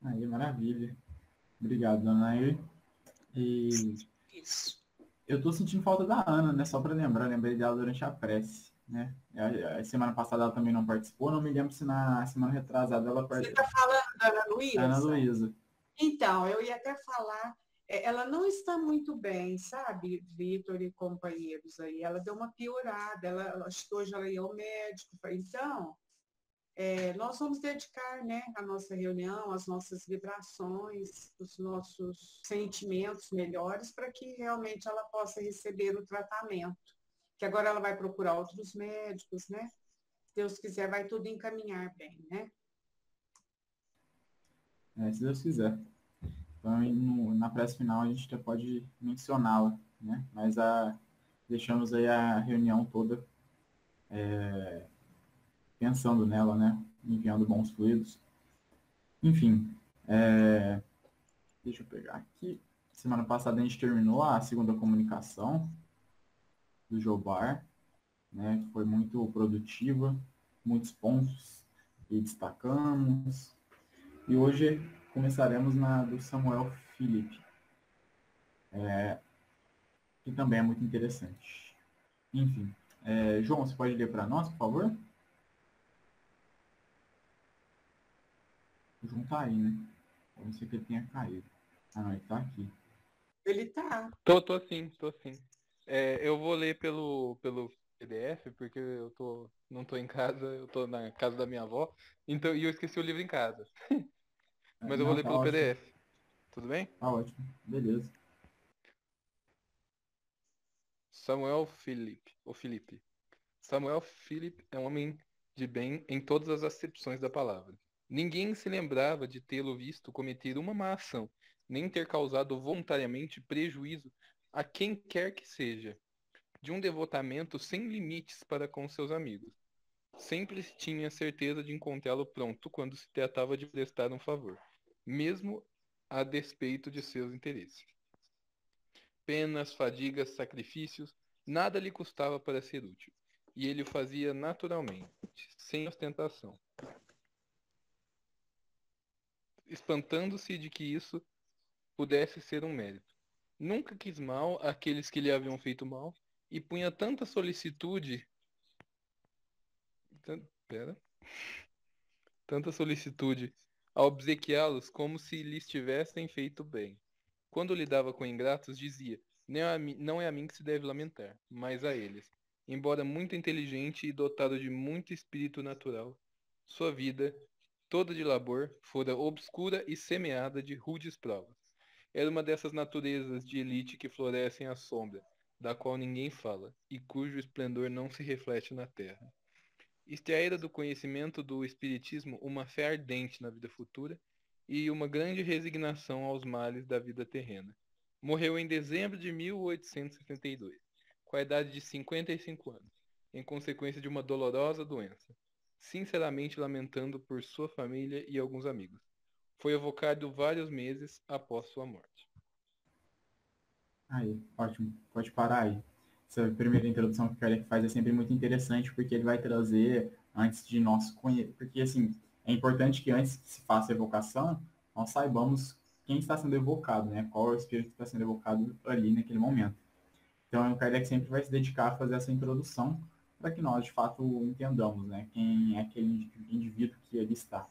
Aí, maravilha. Obrigado, dona Nair. E Isso. eu tô sentindo falta da Ana, né? Só para lembrar, lembrei dela durante a prece, né? A semana passada ela também não participou, não me lembro se na semana retrasada ela Você participou. está falando da Ana Ana Luísa? Luísa. Então, eu ia até falar, ela não está muito bem, sabe, Vitor e companheiros aí. Ela deu uma piorada, acho que hoje ela ia ao médico. Então, nós vamos dedicar, né, a nossa reunião, as nossas vibrações, os nossos sentimentos melhores para que realmente ela possa receber o tratamento. Que agora ela vai procurar outros médicos, né? Se Deus quiser, vai tudo encaminhar bem, né? Se Deus quiser. Então, na prece final a gente até pode mencioná-la, né? Mas deixamos aí a reunião toda pensando nela, né? Enviando bons fluidos. Enfim, deixa eu pegar aqui. Semana passada a gente terminou a segunda comunicação do Jobar, né? Que foi muito produtiva, muitos pontos que destacamos. E hoje começaremos na do Samuel Felipe, que também é muito interessante. Enfim, João, você pode ler para nós, por favor? O João tá aí, né? Eu não sei que ele tenha caído. Ah, não, ele tá aqui. Ele tá. Tô sim, tô sim. Eu vou ler pelo PDF, porque não tô em casa, eu tô na casa da minha avó, então, e eu esqueci o livro em casa. Mas eu vou Não, ler tá pelo ótimo. PDF. Tudo bem? Tá ótimo. Beleza. Samuel Felipe, ou Felipe. Samuel Felipe é um homem de bem em todas as acepções da palavra. Ninguém se lembrava de tê-lo visto cometer uma má ação, nem ter causado voluntariamente prejuízo a quem quer que seja. De um devotamento sem limites para com seus amigos. Sempre se tinha certeza de encontrá-lo pronto quando se tratava de prestar um favor, mesmo a despeito de seus interesses. Penas, fadigas, sacrifícios, nada lhe custava para ser útil, e ele o fazia naturalmente, sem ostentação, espantando-se de que isso pudesse ser um mérito. Nunca quis mal àqueles que lhe haviam feito mal, e punha tanta solicitude. Pera. Tanta solicitude a obsequiá-los como se lhes tivessem feito bem. Quando lidava com ingratos, dizia: não é a mim que se deve lamentar, mas a eles. Embora muito inteligente e dotado de muito espírito natural, sua vida, toda de labor, fora obscura e semeada de rudes provas. Era uma dessas naturezas de elite que florescem à sombra, da qual ninguém fala, e cujo esplendor não se reflete na terra. Extraíra do conhecimento do Espiritismo uma fé ardente na vida futura e uma grande resignação aos males da vida terrena. Morreu em dezembro de 1872, com a idade de 55 anos, em consequência de uma dolorosa doença, sinceramente lamentando por sua família e alguns amigos. Foi evocado vários meses após sua morte. Aí, ótimo. Pode parar aí. Essa primeira introdução que o Kardec faz é sempre muito interessante, porque ele vai trazer, antes de nós conhecer... Porque, assim, é importante que antes que se faça a evocação, nós saibamos quem está sendo evocado, né? Qual é o espírito que está sendo evocado ali naquele momento. Então, o Kardec sempre vai se dedicar a fazer essa introdução para que nós, de fato, entendamos, né? Quem é aquele indivíduo que ali está.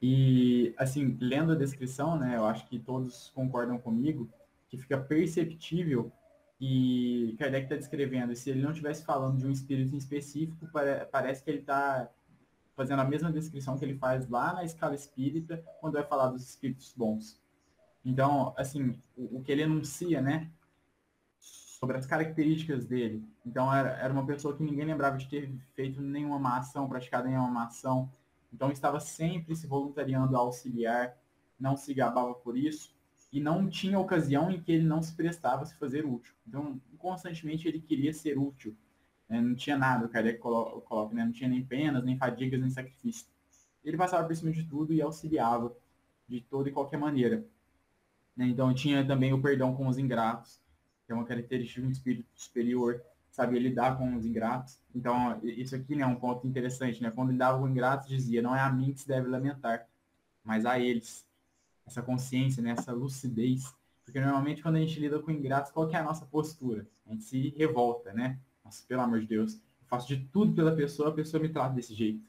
E, assim, lendo a descrição, né, eu acho que todos concordam comigo, que fica perceptível que Kardec está descrevendo, e se ele não estivesse falando de um espírito em específico, parece que ele está fazendo a mesma descrição que ele faz lá na escala espírita, quando vai falar dos espíritos bons. Então, assim, o que ele enuncia, né, sobre as características dele. Então, era uma pessoa que ninguém lembrava de ter feito nenhuma má ação, praticado nenhuma má ação. Então, estava sempre se voluntariando a auxiliar, não se gabava por isso, e não tinha ocasião em que ele não se prestava a se fazer útil. Então, constantemente ele queria ser útil. Né? Não tinha nada, o Kardec coloca, né? Não tinha nem penas, nem fadigas, nem sacrifício. Ele passava por cima de tudo e auxiliava de toda e qualquer maneira. Né? Então, tinha também o perdão com os ingratos, que é uma característica de um espírito superior, sabia lidar com os ingratos. Então, isso aqui, né, é um ponto interessante, né? Quando lidava com ingratos, dizia: não é a mim que se deve lamentar, mas a eles. essa consciência, né, essa lucidez. Porque normalmente quando a gente lida com ingratos, qual que é a nossa postura? A gente se revolta, né? Nossa, pelo amor de Deus, eu faço de tudo pela pessoa, a pessoa me trata desse jeito.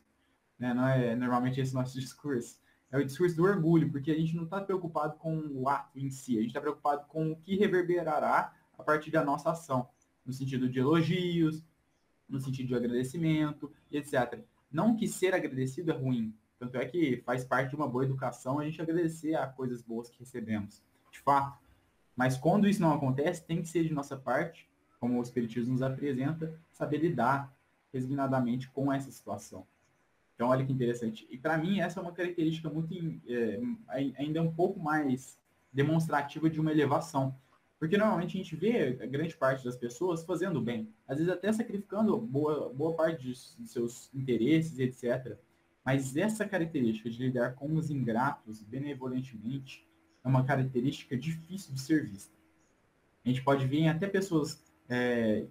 Né? Não é normalmente esse nosso discurso. É o discurso do orgulho, porque a gente não está preocupado com o ato em si, a gente está preocupado com o que reverberará a partir da nossa ação, no sentido de elogios, no sentido de agradecimento, etc. Não que ser agradecido é ruim, tanto é que faz parte de uma boa educação a gente agradecer a coisas boas que recebemos, de fato. Mas quando isso não acontece, tem que ser de nossa parte, como o Espiritismo nos apresenta, saber lidar resignadamente com essa situação. Então, olha que interessante. E para mim, essa é uma característica muito, ainda um pouco mais demonstrativa de uma elevação. Porque normalmente a gente vê a grande parte das pessoas fazendo bem, às vezes até sacrificando boa parte de seus interesses, etc. Mas essa característica de lidar com os ingratos benevolentemente é uma característica difícil de ser vista. A gente pode ver em até pessoas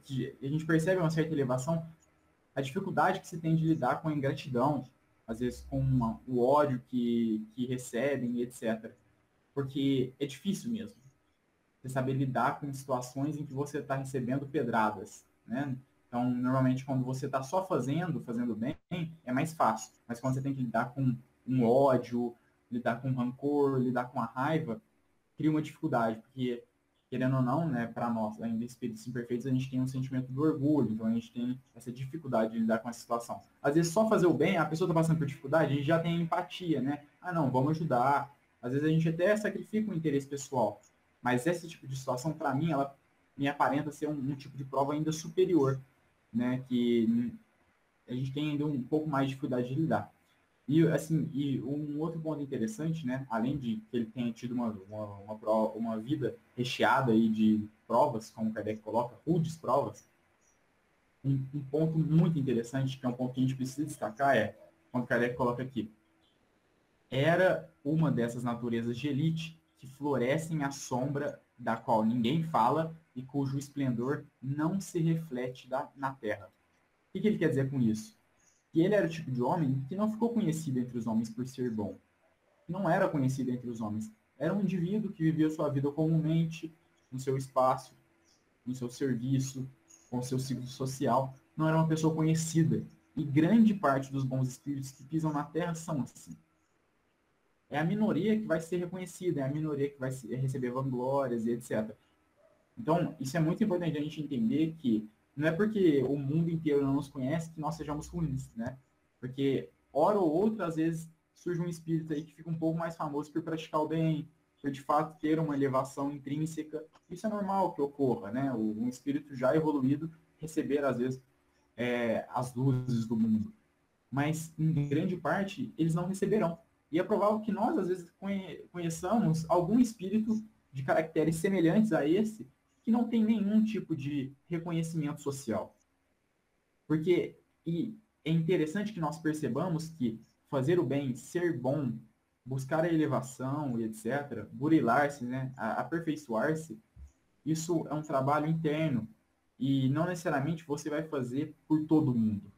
que a gente percebe uma certa elevação, a dificuldade que se tem de lidar com a ingratidão, às vezes com o ódio que recebem, etc. Porque é difícil mesmo. Você saber lidar com situações em que você está recebendo pedradas, né? Então, normalmente, quando você está só fazendo bem, é mais fácil. Mas quando você tem que lidar com um ódio, lidar com rancor, lidar com a raiva, cria uma dificuldade, porque, querendo ou não, né, para nós, ainda espíritos imperfeitos, a gente tem um sentimento do orgulho, então a gente tem essa dificuldade de lidar com essa situação. Às vezes, só fazer o bem, a pessoa está passando por dificuldade, a gente já tem empatia, né? Ah, não, vamos ajudar. Às vezes a gente até sacrifica o interesse pessoal, mas esse tipo de situação, para mim, ela me aparenta ser um tipo de prova ainda superior, né, que a gente tem ainda um pouco mais de dificuldade de lidar. E, assim, e um outro ponto interessante, né, além de que ele tenha tido uma vida recheada aí de provas, como o Kardec coloca, rudes provas, um ponto muito interessante, que é um ponto que a gente precisa destacar, é, quando o Kardec coloca aqui, era uma dessas naturezas de elite que florescem à sombra da qual ninguém fala e cujo esplendor não se reflete na terra. O que ele quer dizer com isso? Que ele era o tipo de homem que não ficou conhecido entre os homens por ser bom. Não era conhecido entre os homens. Era um indivíduo que vivia sua vida comumente, no seu espaço, no seu serviço, com o seu ciclo social. Não era uma pessoa conhecida. E grande parte dos bons espíritos que pisam na Terra são assim. É a minoria que vai ser reconhecida, é a minoria que vai receber vanglórias e etc. Então, isso é muito importante a gente entender que não é porque o mundo inteiro não nos conhece que nós sejamos ruins, né? Porque, hora ou outra, às vezes, surge um espírito aí que fica um pouco mais famoso por praticar o bem, por, de fato, ter uma elevação intrínseca. Isso é normal que ocorra, né? Um espírito já evoluído receber, às vezes, as luzes do mundo. Mas, em grande parte, eles não receberão. E é provável que nós, às vezes, conheçamos algum espírito de caracteres semelhantes a esse, que não tem nenhum tipo de reconhecimento social. Porque e é interessante que nós percebamos que fazer o bem, ser bom, buscar a elevação e etc., burilar-se, né, aperfeiçoar-se, isso é um trabalho interno. E não necessariamente você vai fazer por todo mundo.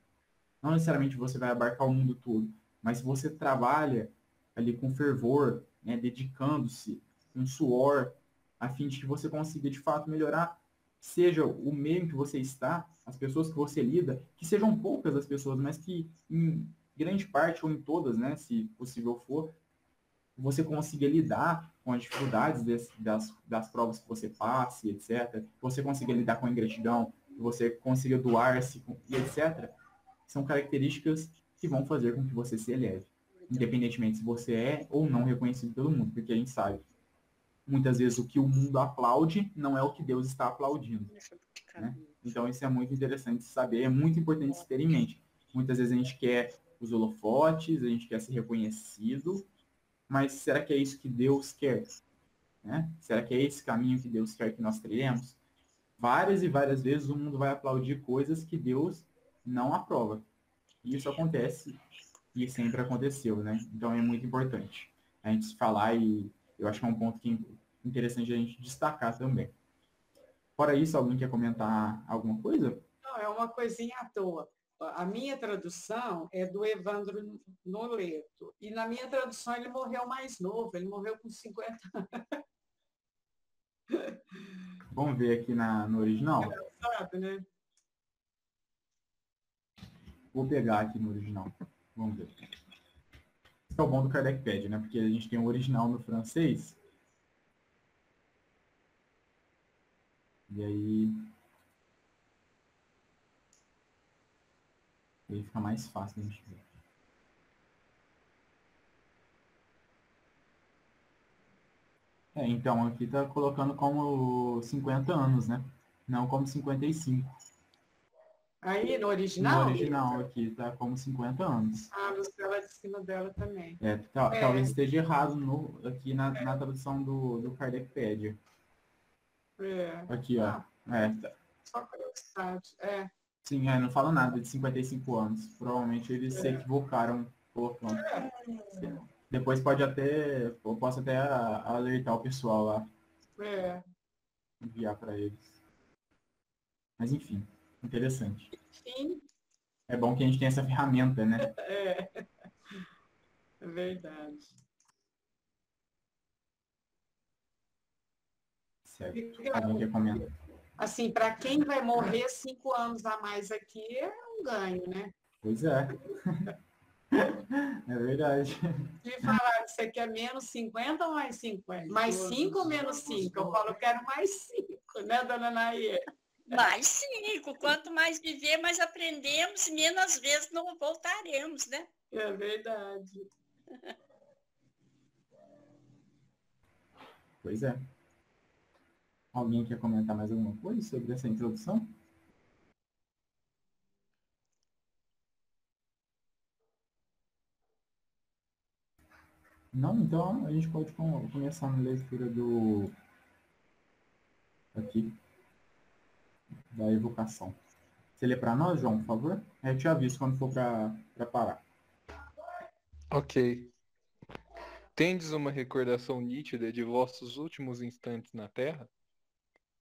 Não necessariamente você vai abarcar o mundo todo. Mas se você trabalha ali com fervor, né, dedicando-se, com suor, a fim de que você consiga de fato melhorar, seja o meio em que você está, as pessoas que você lida, que sejam poucas as pessoas, mas que em grande parte ou em todas, né, se possível for, você consiga lidar com as dificuldades das provas que você passe, etc. Você consiga lidar com a ingratidão, você consiga doar-se, e etc. São características que vão fazer com que você se eleve, independentemente se você é ou não reconhecido pelo mundo, porque a gente sabe, muitas vezes o que o mundo aplaude não é o que Deus está aplaudindo, né? Então isso é muito interessante saber, é muito importante se ter em mente. Muitas vezes a gente quer os holofotes, a gente quer ser reconhecido, mas será que é isso que Deus quer? Né? Será que é esse caminho que Deus quer que nós trilhemos? Várias e várias vezes o mundo vai aplaudir coisas que Deus não aprova. E isso acontece e sempre aconteceu, né? Então é muito importante a gente falar e eu acho que é um ponto que é interessante a gente destacar também. Fora isso, alguém quer comentar alguma coisa? Não, é uma coisinha à toa. a minha tradução é do Evandro Noleto. E na minha tradução ele morreu mais novo, ele morreu com 50 anos, Vamos ver aqui no original. sabe, né? Vou pegar aqui no original. Vamos ver. Esse é o bom do Kardecpad, né? Porque a gente tem o original no francês. E aí fica mais fácil a gente ver. Então, aqui tá colocando como 50 anos, né? Não como 55. Aí, no No original? original aqui tá como 50 anos. Ah, no tela de cima dela também. Talvez esteja errado aqui na tradução do Kardecpad. Aqui, ó. Só curiosidade. Sim, não fala nada de 55 anos. Provavelmente eles se equivocaram colocando. Depois eu posso até alertar o pessoal lá. Enviar para eles. Mas enfim, interessante. Sim. É bom que a gente tenha essa ferramenta, né? É verdade. Certo. Alguém quer comentar? Assim, para quem vai morrer 5 anos a mais aqui, é um ganho, né? Pois é. É verdade. Se falar que você quer menos 50 ou mais 50? Mais 5 ou menos 5? Eu falo, eu quero mais 5, né, dona Nair? Mais 5. Quanto mais viver, mais aprendemos e menos vezes não voltaremos, né? É verdade. Pois é. Alguém quer comentar mais alguma coisa sobre essa introdução? Não? Então a gente pode começar na leitura aqui da evocação. Você lê para nós, João, por favor? Eu te aviso quando for para parar. Ok. Tendes uma recordação nítida de vossos últimos instantes na Terra?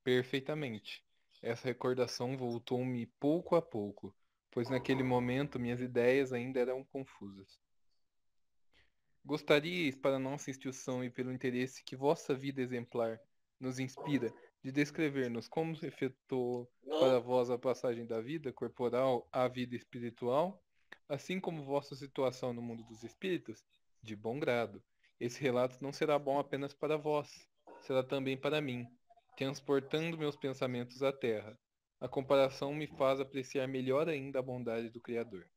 Perfeitamente. Essa recordação voltou-me pouco a pouco, pois naquele momento minhas ideias ainda eram confusas. Gostaríeis, para nossa instrução e pelo interesse que vossa vida exemplar nos inspira, de descrever-nos como se efetuou para vós a passagem da vida corporal à vida espiritual, assim como vossa situação no mundo dos espíritos? De bom grado. Esse relato não será bom apenas para vós, será também para mim, transportando meus pensamentos à terra. A comparação me faz apreciar melhor ainda a bondade do Criador.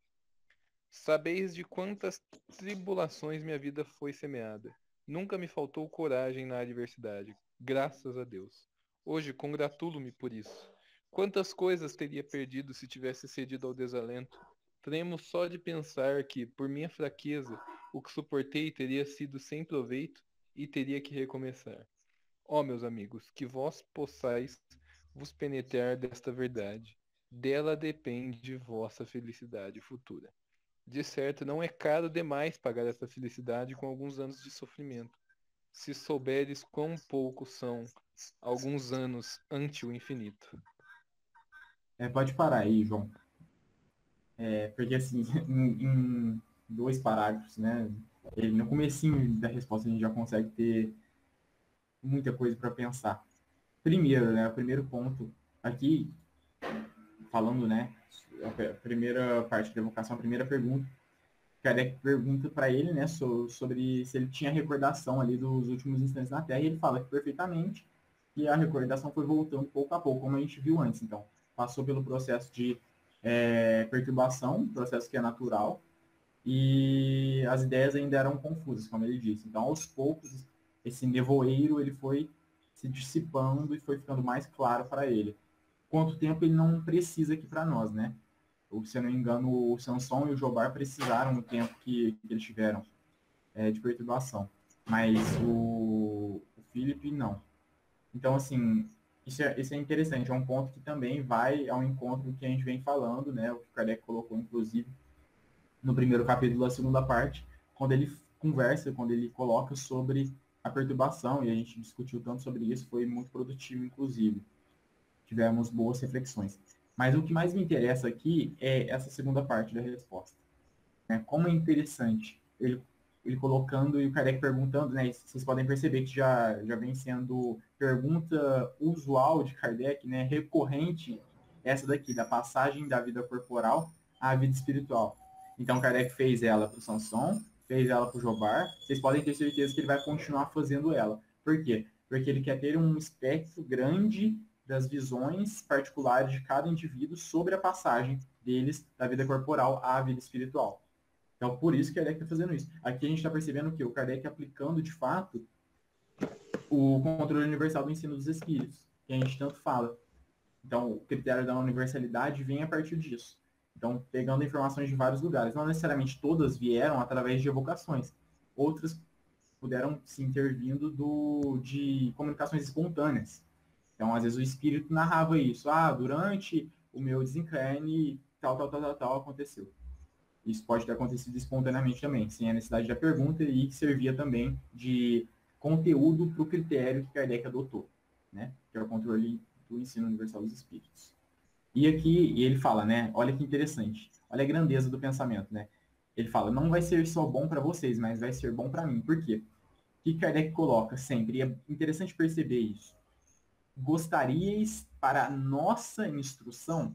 Sabeis de quantas tribulações minha vida foi semeada. Nunca me faltou coragem na adversidade, graças a Deus. Hoje congratulo-me por isso. Quantas coisas teria perdido se tivesse cedido ao desalento? Tremo só de pensar que, por minha fraqueza, o que suportei teria sido sem proveito e teria que recomeçar. Ó, meus amigos, que vós possais vos penetrar desta verdade. Dela depende vossa felicidade futura. De certo, não é caro demais pagar essa felicidade com alguns anos de sofrimento. Se souberes quão pouco são alguns anos ante o infinito. Pode parar aí, João. Porque assim, em 2 parágrafos, né? No comecinho da resposta a gente já consegue ter muita coisa para pensar. Primeiro, né? O primeiro ponto aqui, falando, né? A primeira parte da evocação, a primeira pergunta, Kardec pergunta para ele, né, sobre se ele tinha recordação ali dos últimos instantes na Terra, e ele fala que perfeitamente, e a recordação foi voltando pouco a pouco, como a gente viu antes. Então, passou pelo processo de perturbação, processo que é natural, e as ideias ainda eram confusas, como ele disse. Então, aos poucos, esse nevoeiro ele foi se dissipando e foi ficando mais claro para ele. Quanto tempo ele não precisa aqui para nós, né? Se eu não me engano, o Samson e o Jobar precisaram do tempo que eles tiveram de perturbação. Mas o Philip, não. Então, assim, isso é interessante. É um ponto que também vai ao encontro do que a gente vem falando, né? O que o Kardec colocou, inclusive, no primeiro capítulo da segunda parte, quando ele conversa, quando ele coloca sobre a perturbação, e a gente discutiu tanto sobre isso, foi muito produtivo, inclusive. Tivemos boas reflexões. Mas o que mais me interessa aqui é essa segunda parte da resposta. Né? Como é interessante ele colocando e o Kardec perguntando, né? Vocês podem perceber que já vem sendo pergunta usual de Kardec, né? Recorrente, essa daqui, da passagem da vida corporal à vida espiritual. Então, Kardec fez ela para o Sanson, fez ela para o Jobar. Vocês podem ter certeza que ele vai continuar fazendo ela. Por quê? Porque ele quer ter um espectro grande das visões particulares de cada indivíduo sobre a passagem deles da vida corporal à vida espiritual. Então, por isso que Kardec está fazendo isso. Aqui a gente está percebendo que o Kardec aplicando, de fato, o controle universal do ensino dos espíritos, que a gente tanto fala. Então, o critério da universalidade vem a partir disso. Então, pegando informações de vários lugares. Não necessariamente todas vieram através de evocações. Outras puderam se intervindo de comunicações espontâneas. Então, às vezes, o espírito narrava isso. Durante o meu desencarne, tal aconteceu. Isso pode ter acontecido espontaneamente também, sem a necessidade da pergunta, e que servia também de conteúdo para o critério que Kardec adotou, né? Que é o controle do ensino universal dos espíritos. E aqui ele fala, né? Olha que interessante, olha a grandeza do pensamento, né? Ele fala, não vai ser só bom para vocês, mas vai ser bom para mim. Por quê? O que Kardec coloca sempre, e é interessante perceber isso. Gostaríeis, para nossa instrução,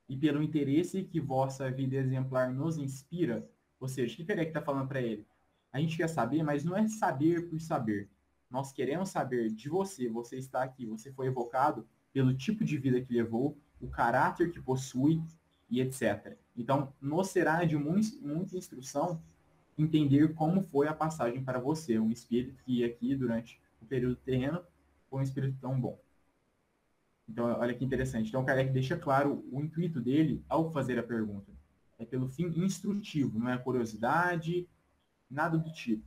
e pelo interesse que vossa vida exemplar nos inspira, ou seja, o que Kardec está falando para ele? A gente quer saber, mas não é saber por saber. Nós queremos saber de você, você está aqui, você foi evocado pelo tipo de vida que levou, o caráter que possui e etc. Então, nos será de muita instrução entender como foi a passagem para você, um espírito que aqui, durante o período terreno, foi um espírito tão bom. Então, olha que interessante. Então, o Kardec deixa claro o intuito dele ao fazer a pergunta. É pelo fim instrutivo, não é curiosidade, nada do tipo.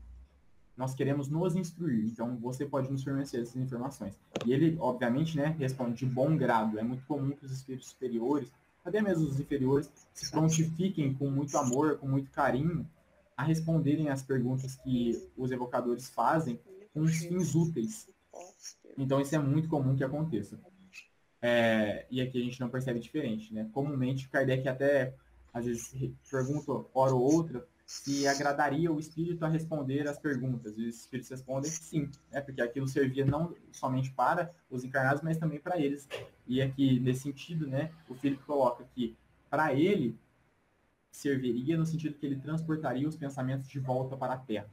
Nós queremos nos instruir, então você pode nos fornecer essas informações. E ele, obviamente, né, responde de bom grado. É muito comum que os espíritos superiores, até mesmo os inferiores, se prontifiquem com muito amor, com muito carinho, a responderem às perguntas que os evocadores fazem com os fins úteis. Então, isso é muito comum que aconteça. E aqui a gente não percebe diferente, né? Comumente, Kardec até, às vezes, pergunta, hora ou outra, se agradaria o espírito a responder as perguntas. E os espíritos respondem sim, né? Porque aquilo servia não somente para os encarnados, mas também para eles. E aqui, nesse sentido, né, o Filipe coloca que, para ele, serviria no sentido que ele transportaria os pensamentos de volta para a Terra.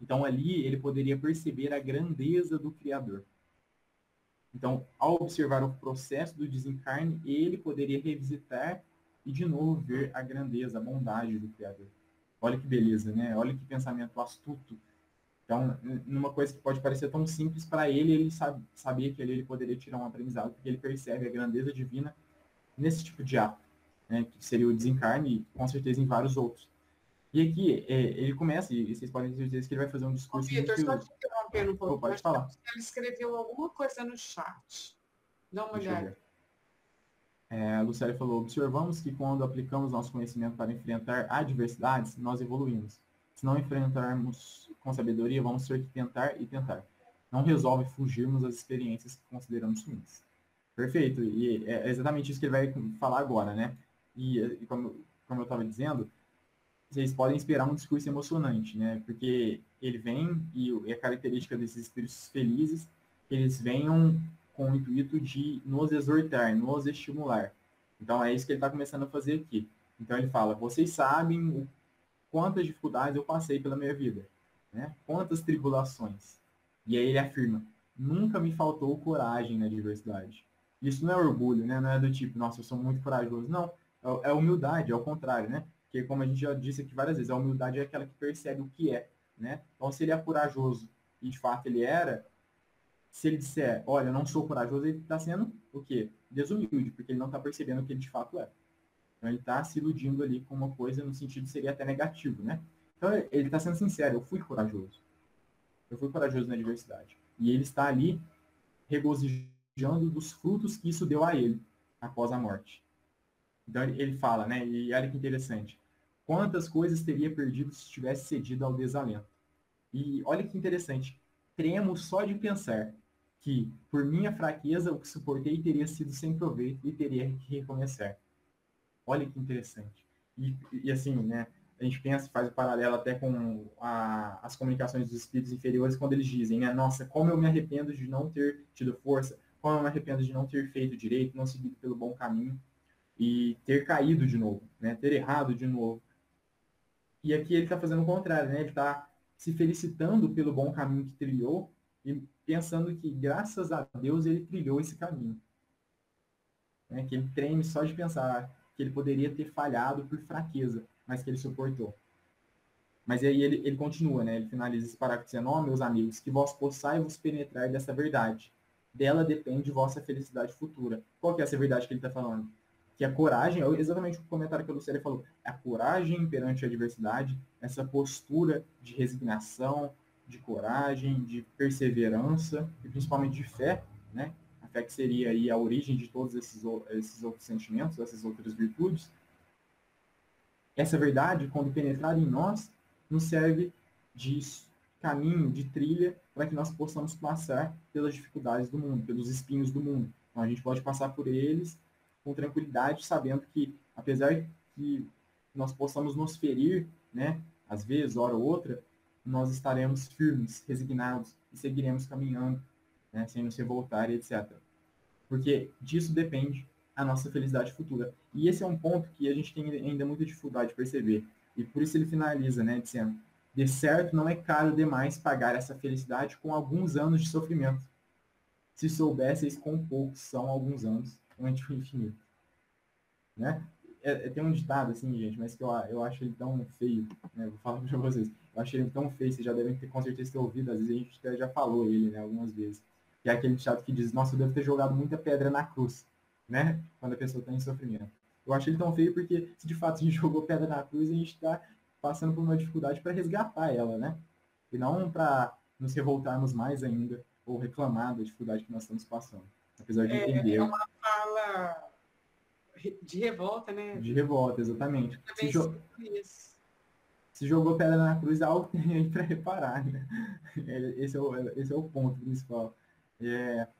Então, ali, ele poderia perceber a grandeza do Criador. Então, ao observar o processo do desencarne, ele poderia revisitar e, de novo, ver a grandeza, a bondade do Criador. Olha que beleza, né? Olha que pensamento astuto. Então, numa coisa que pode parecer tão simples, para ele sabia que ele poderia tirar um aprendizado, porque ele percebe a grandeza divina nesse tipo de ato, né? Que seria o desencarne e, com certeza, em vários outros. E aqui, ele começa, e vocês podem ter certeza que ele vai fazer um discurso Vitor, muito... só te interrompendo um pouco. Pode falar. Ele escreveu alguma coisa no chat. Dá uma olhada. A Lucélia falou, observamos que quando aplicamos nosso conhecimento para enfrentar adversidades, nós evoluímos. Se não enfrentarmos com sabedoria, vamos ter que tentar e tentar. Não resolve fugirmos das experiências que consideramos ruins. Perfeito, e é exatamente isso que ele vai falar agora, né? E como eu estava dizendo, vocês podem esperar um discurso emocionante, né? Porque ele vem, e a característica desses espíritos felizes, eles venham com o intuito de nos exortar, nos estimular. Então, é isso que ele está começando a fazer aqui. Então, ele fala, vocês sabem quantas dificuldades eu passei pela minha vida, né? Quantas tribulações. E aí ele afirma, nunca me faltou coragem na adversidade. Isso não é orgulho, né? Não é do tipo, nossa, eu sou muito corajoso. Não, é humildade, é o contrário, né? Porque, como a gente já disse aqui várias vezes, a humildade é aquela que percebe o que é, né? Então, se ele é corajoso, e de fato ele era, se ele disser, olha, eu não sou corajoso, ele está sendo o quê? Desumilde, porque ele não está percebendo o que ele de fato é. Então, ele está se iludindo ali com uma coisa, no sentido seria até negativo, né? Então, ele está sendo sincero, eu fui corajoso. Eu fui corajoso na adversidade. E ele está ali regozijando dos frutos que isso deu a ele, após a morte. Então, ele fala, né? E olha que interessante. Quantas coisas teria perdido se tivesse cedido ao desalento? E olha que interessante. Tremo só de pensar que, por minha fraqueza, o que suportei teria sido sem proveito e teria que recomeçar. Olha que interessante. E assim, né, a gente pensa, faz o paralelo até com as comunicações dos espíritos inferiores, quando eles dizem, né, nossa, como eu me arrependo de não ter tido força, como eu me arrependo de não ter feito direito, não seguido pelo bom caminho e ter caído de novo, né, ter errado de novo. E aqui ele está fazendo o contrário, né, ele está se felicitando pelo bom caminho que trilhou e pensando que, graças a Deus, ele trilhou esse caminho. Né, que ele treme só de pensar que ele poderia ter falhado por fraqueza, mas que ele suportou. Mas aí ele continua, né? Ele finaliza esse parágrafo dizendo, ó, meus amigos, que vós possais-vos penetrar dessa verdade. Dela depende vossa felicidade futura. Qual que é essa verdade que ele está falando? Que a coragem, é exatamente o comentário que a Lucélia falou, a coragem perante a adversidade, essa postura de resignação, de coragem, de perseverança e principalmente de fé, né? A fé que seria aí a origem de todos esses outros sentimentos, essas outras virtudes. Essa verdade, quando penetrada em nós, nos serve de caminho, de trilha, para que nós possamos passar pelas dificuldades do mundo, pelos espinhos do mundo. Então, a gente pode passar por eles com tranquilidade, sabendo que, apesar que nós possamos nos ferir, né, às vezes, hora ou outra, nós estaremos firmes, resignados e seguiremos caminhando, né, sem nos revoltar e etc. Porque disso depende a nossa felicidade futura. E esse é um ponto que a gente tem ainda muita dificuldade de perceber. E por isso ele finaliza, né, dizendo, de certo não é caro demais pagar essa felicidade com alguns anos de sofrimento. Se soubesseis quão poucos são alguns anos ante o infinito. Né? Tem um ditado assim, gente, mas que eu acho ele tão feio, né? Vou falar para vocês. Eu acho ele tão feio, vocês já devem ter, com certeza, ter ouvido, às vezes a gente até já falou ele, né, algumas vezes. Que é aquele ditado que diz, nossa, eu devo ter jogado muita pedra na cruz, né? Quando a pessoa está em sofrimento. Eu acho ele tão feio porque, se de fato a gente jogou pedra na cruz, a gente está passando por uma dificuldade para resgatar ela, né? E não para nos revoltarmos mais ainda ou reclamar da dificuldade que nós estamos passando. Apesar de entender. É uma fala de revolta, né? De revolta, exatamente. Isso. Se jogou pedra na cruz, algo tem aí para reparar, né? Esse é o ponto principal.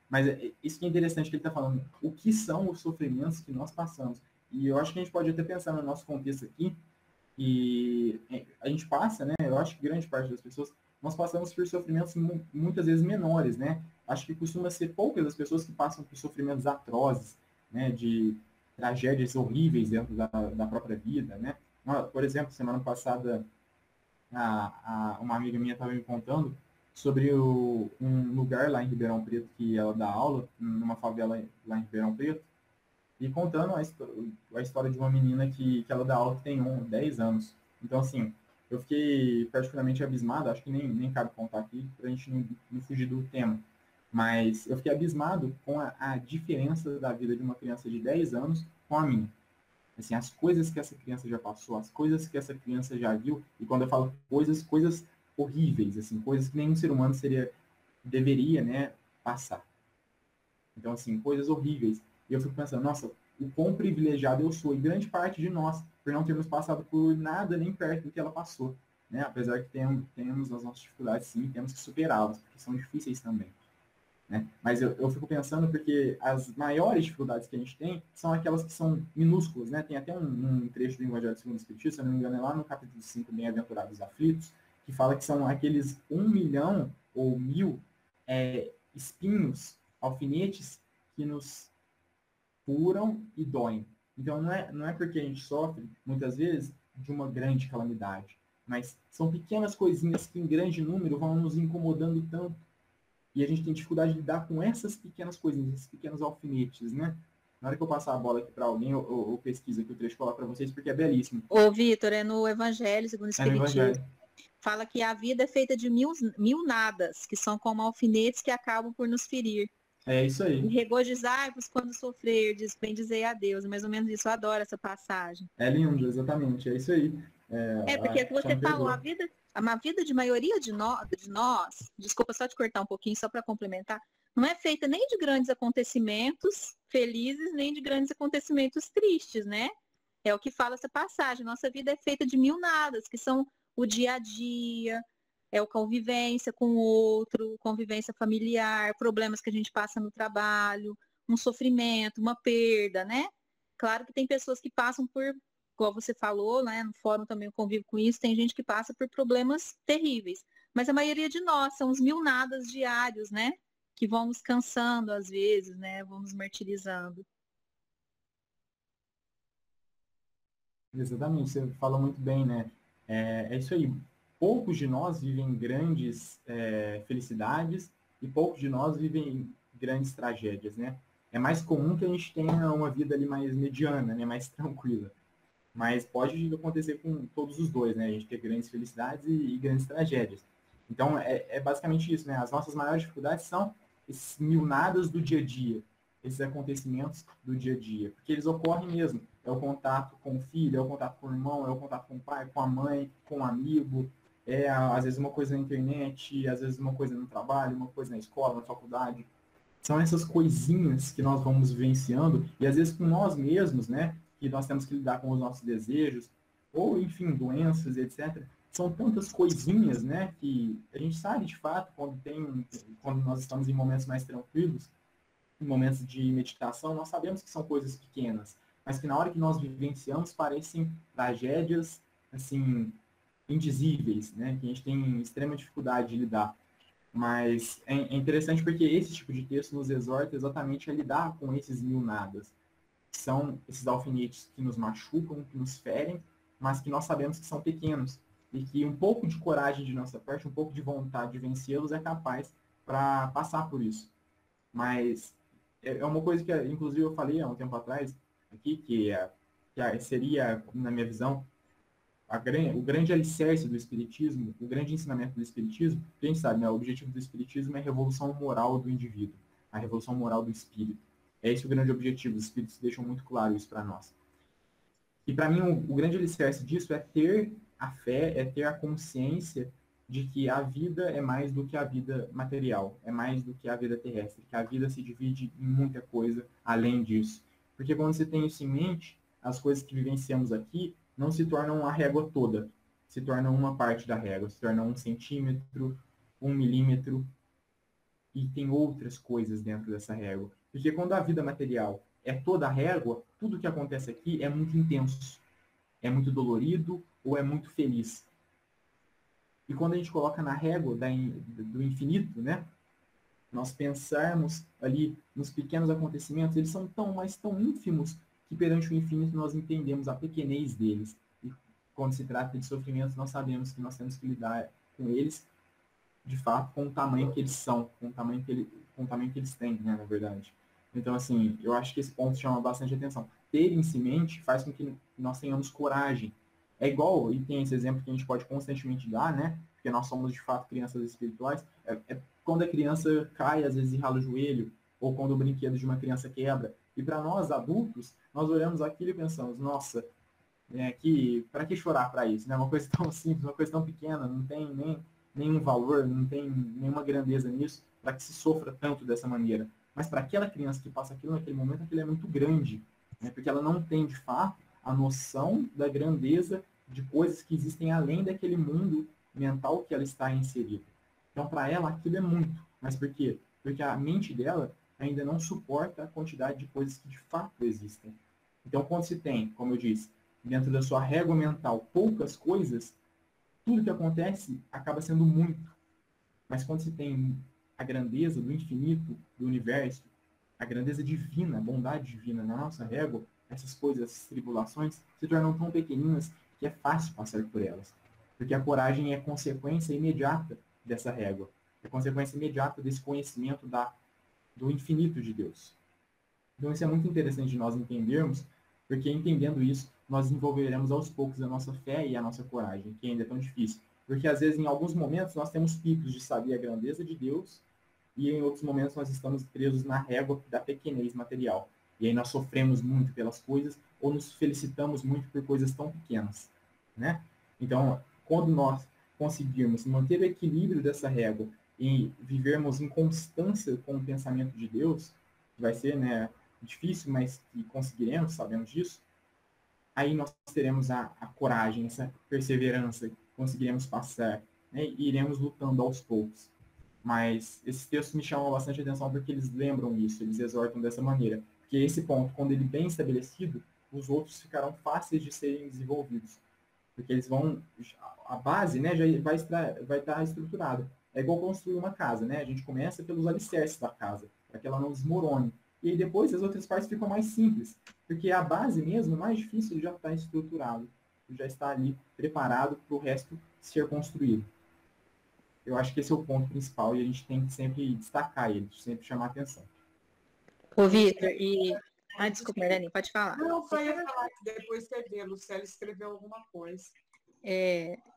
Mas isso que é interessante que ele está falando. O que são os sofrimentos que nós passamos? E eu acho que a gente pode até pensar no nosso contexto aqui, e a gente passa, né? Eu acho que grande parte das pessoas, nós passamos por sofrimentos muitas vezes menores, né? Acho que costuma ser poucas as pessoas que passam por sofrimentos atrozes, né? De tragédias horríveis dentro da própria vida, né? Por exemplo, semana passada, uma amiga minha estava me contando sobre um lugar lá em Ribeirão Preto que ela dá aula, numa favela lá em Ribeirão Preto, e contando a história de uma menina que ela dá aula que tem 10 anos. Então, assim, eu fiquei particularmente abismado, acho que nem cabe contar aqui, para a gente não fugir do tema, mas eu fiquei abismado com a diferença da vida de uma criança de 10 anos com a minha. Assim, as coisas que essa criança já passou, as coisas que essa criança já viu, e quando eu falo coisas horríveis, assim, coisas que nenhum ser humano deveria, né, passar. Então, assim, coisas horríveis. E eu fico pensando, nossa, o quão privilegiado eu sou, e grande parte de nós, por não termos passado por nada nem perto do que ela passou, né? Apesar que temos as nossas dificuldades, sim, temos que superá-las, porque são difíceis também. Né? Mas eu fico pensando porque as maiores dificuldades que a gente tem são aquelas que são minúsculas, né? Tem até um trecho do Evangelho segundo o Espiritismo, se eu não me engano, é lá no capítulo 5, Bem-aventurados aflitos, que fala que são aqueles 1 milhão ou 1000 espinhos, alfinetes, que nos furam e doem. Então, não é porque a gente sofre, muitas vezes, de uma grande calamidade, mas são pequenas coisinhas que, em grande número, vão nos incomodando tanto. E a gente tem dificuldade de lidar com essas pequenas coisinhas, esses pequenos alfinetes, né? Na hora que eu passar a bola aqui para alguém, eu pesquiso aqui o trecho e coloco para vocês, porque é belíssimo. Ô, Vitor, é no Evangelho, segundo o Espiritismo. É no Evangelho. Fala que a vida é feita de mil nadas, que são como alfinetes que acabam por nos ferir. É isso aí. E regozijai-vos quando sofrer, bem dizer a Deus. Mais ou menos isso, eu adoro essa passagem. É lindo, exatamente, é isso aí. Porque você falou, a vida de maioria de nós, desculpa só te cortar um pouquinho, só para complementar, não é feita nem de grandes acontecimentos felizes, nem de grandes acontecimentos tristes, né? É o que fala essa passagem. Nossa vida é feita de mil nadas, que são o dia a dia, É a convivência com o outro, convivência familiar, problemas que a gente passa no trabalho, um sofrimento, uma perda, né? Claro que tem pessoas que passam por, igual você falou, né? No fórum também eu convivo com isso, tem gente que passa por problemas terríveis. Mas a maioria de nós são os mil nadas diários, né? Que vão nos cansando às vezes, né? Vão nos martirizando. Exatamente, você falou muito bem, né? É isso aí. Poucos de nós vivem grandes felicidades e poucos de nós vivem grandes tragédias, né? É mais comum que a gente tenha uma vida ali mais mediana, né? Mais tranquila. Mas pode acontecer com todos os dois, né? A gente ter grandes felicidades e grandes tragédias. Então, é basicamente isso, né? As nossas maiores dificuldades são esses milnadas do dia a dia, esses acontecimentos do dia a dia, porque eles ocorrem mesmo. É o contato com o filho, é o contato com o irmão, é o contato com o pai, com a mãe, com o amigo, às vezes uma coisa na internet, às vezes uma coisa no trabalho, uma coisa na escola, na faculdade. São essas coisinhas que nós vamos vivenciando, e às vezes com nós mesmos, né? Que nós temos que lidar com os nossos desejos, ou, enfim, doenças, etc. São tantas coisinhas, né? Que a gente sabe, de fato, quando nós estamos em momentos mais tranquilos, em momentos de meditação, nós sabemos que são coisas pequenas, mas que na hora que nós vivenciamos parecem tragédias, assim, indizíveis, né? Que a gente tem extrema dificuldade de lidar. Mas é interessante porque esse tipo de texto nos exorta exatamente a lidar com esses mil nadas. São esses alfinetes que nos machucam, que nos ferem, mas que nós sabemos que são pequenos. E que um pouco de coragem de nossa parte, um pouco de vontade de vencê-los é capaz para passar por isso. Mas é uma coisa que, inclusive, eu falei há um tempo atrás, aqui, que seria, na minha visão, o grande alicerce do Espiritismo, o grande ensinamento do Espiritismo, a gente sabe, né, o objetivo do Espiritismo é a revolução moral do indivíduo, a revolução moral do espírito. É esse o grande objetivo, os Espíritos deixam muito claro isso para nós. E para mim, o grande alicerce disso é ter a fé, é ter a consciência de que a vida é mais do que a vida material, é mais do que a vida terrestre, que a vida se divide em muita coisa além disso. Porque quando você tem isso em mente, as coisas que vivenciamos aqui não se tornam a régua toda, se tornam uma parte da régua, se tornam 1 centímetro, 1 milímetro, e tem outras coisas dentro dessa régua. Porque quando a vida material é toda a régua, tudo que acontece aqui é muito intenso, é muito dolorido ou é muito feliz. E quando a gente coloca na régua do infinito, né, nós pensarmos ali nos pequenos acontecimentos, eles são mas tão ínfimos que perante o infinito nós entendemos a pequenez deles. E quando se trata de sofrimentos, nós sabemos que nós temos que lidar com eles, de fato, com o tamanho que eles são, com o tamanho que eles têm, né, na verdade. Então, assim, eu acho que esse ponto chama bastante atenção. Ter isso em mente faz com que nós tenhamos coragem. É igual, e tem esse exemplo que a gente pode constantemente dar, né? Porque nós somos, de fato, crianças espirituais. Quando a criança cai, às vezes, e rala o joelho, ou quando o brinquedo de uma criança quebra. E para nós, adultos, nós olhamos aquilo e pensamos, nossa, para que chorar para isso? Né? Uma coisa tão simples, uma coisa tão pequena, não tem nenhum valor, não tem nenhuma grandeza nisso, para que se sofra tanto dessa maneira. Mas para aquela criança que passa aquilo naquele momento, aquilo é muito grande, né? Porque ela não tem, de fato, a noção da grandeza de coisas que existem além daquele mundo mental que ela está inserida. Então, para ela, aquilo é muito. Mas por quê? Porque a mente dela ainda não suporta a quantidade de coisas que de fato existem. Então, quando se tem, como eu disse, dentro da sua régua mental, poucas coisas, tudo que acontece acaba sendo muito. Mas quando se tem a grandeza do infinito, do universo, a grandeza divina, a bondade divina na nossa régua, essas coisas, essas tribulações, se tornam tão pequeninas que é fácil passar por elas. Porque a coragem é consequência imediata dessa régua. É consequência imediata desse conhecimento do infinito de Deus. Então isso é muito interessante de nós entendermos, porque entendendo isso, nós desenvolveremos aos poucos a nossa fé e a nossa coragem, que ainda é tão difícil. Porque às vezes, em alguns momentos, nós temos picos de saber a grandeza de Deus, e em outros momentos nós estamos presos na régua da pequenez material. E aí nós sofremos muito pelas coisas, ou nos felicitamos muito por coisas tão pequenas, né? Então, quando nós conseguirmos manter o equilíbrio dessa régua e vivermos em constância com o pensamento de Deus, vai ser, né, difícil, mas que conseguiremos, sabemos disso, aí nós teremos a coragem, essa perseverança, conseguiremos passar. né, e iremos lutando aos poucos. Mas esses textos me chamam bastante atenção porque eles lembram isso, eles exortam dessa maneira. Porque esse ponto, quando ele bem estabelecido, os outros ficarão fáceis de serem desenvolvidos. Porque eles vão... A base, né, já vai estar estruturada. É igual construir uma casa, né? A gente começa pelos alicerces da casa, para que ela não desmorone. E aí depois as outras partes ficam mais simples. Porque a base mesmo, mais difícil, já está estruturado. Já está ali preparado para o resto ser construído. Eu acho que esse é o ponto principal e a gente tem que sempre destacar ele, sempre chamar atenção. Ô, Vitor, desculpa, Marlene, pode falar. Não, só ia falar que depois você vê, Lucélia escreveu alguma coisa.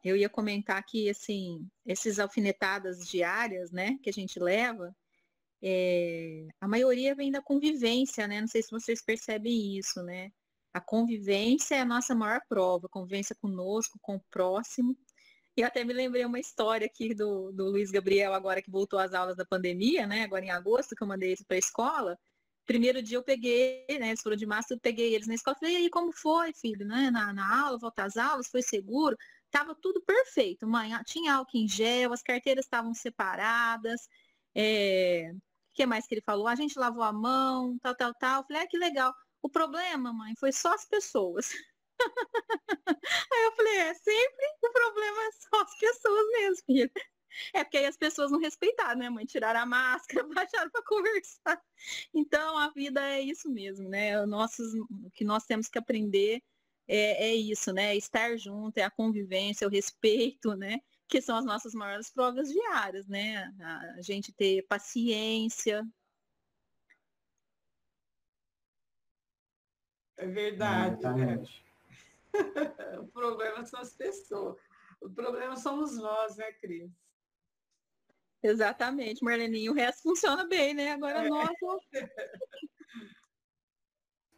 Eu ia comentar que, assim, esses alfinetadas diárias, né, que a gente leva, a maioria vem da convivência, né? Não sei se vocês percebem isso, né? A convivência é a nossa maior prova, convivência conosco, com o próximo. E eu até me lembrei uma história aqui do Luiz Gabriel, agora que voltou às aulas da pandemia, né? Agora em agosto, que eu mandei eles para a escola. Primeiro dia eu peguei, né? Eles foram de março, eu peguei eles na escola. Falei, e aí, como foi, filho? Né? Na aula, volta às aulas, foi seguro? Tava tudo perfeito. Mãe, tinha álcool em gel, as carteiras estavam separadas. O que mais que ele falou? A gente lavou a mão, tal, tal, tal. Falei, que legal. O problema, mãe, foi só as pessoas. Aí eu falei, sempre o problema é só as pessoas mesmo, filho. É porque aí as pessoas não respeitaram, né, mãe? Tiraram a máscara, baixaram para conversar. Então, a vida é isso mesmo, né? O que nós temos que aprender é isso, né? Estar junto, é a convivência, o respeito, né? Que são as nossas maiores provas diárias, né? A gente ter paciência. É verdade. Exatamente. O problema são as pessoas. O problema somos nós, né, Cris? Exatamente, Marleninho. O resto funciona bem, né? Agora nós...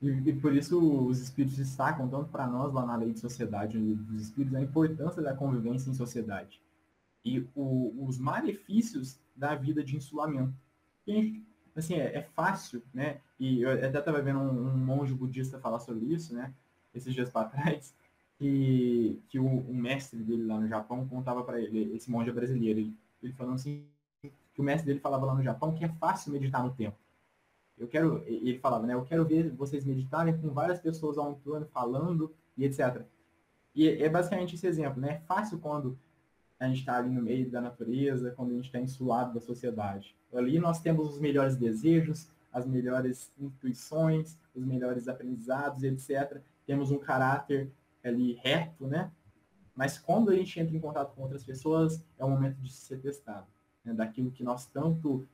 E por isso os espíritos destacam tanto para nós lá na lei de sociedade dos espíritos a importância da convivência em sociedade e os malefícios da vida de insulamento. E, assim, é fácil, né? E eu até estava vendo um monge budista falar sobre isso, né? Esses dias para trás, que o mestre dele lá no Japão contava para ele, esse monge é brasileiro, ele falando assim, que o mestre dele falava lá no Japão que é fácil meditar no templo. Ele falava, né? Eu quero ver vocês meditarem com várias pessoas ao entorno falando e etc. E é basicamente esse exemplo, né? É fácil quando a gente está ali no meio da natureza, quando a gente está insulado da sociedade. Ali nós temos os melhores desejos, as melhores intuições, os melhores aprendizados, etc. Temos um caráter ali reto, né? Mas quando a gente entra em contato com outras pessoas, é o momento de ser testado, né? Daquilo que nós tanto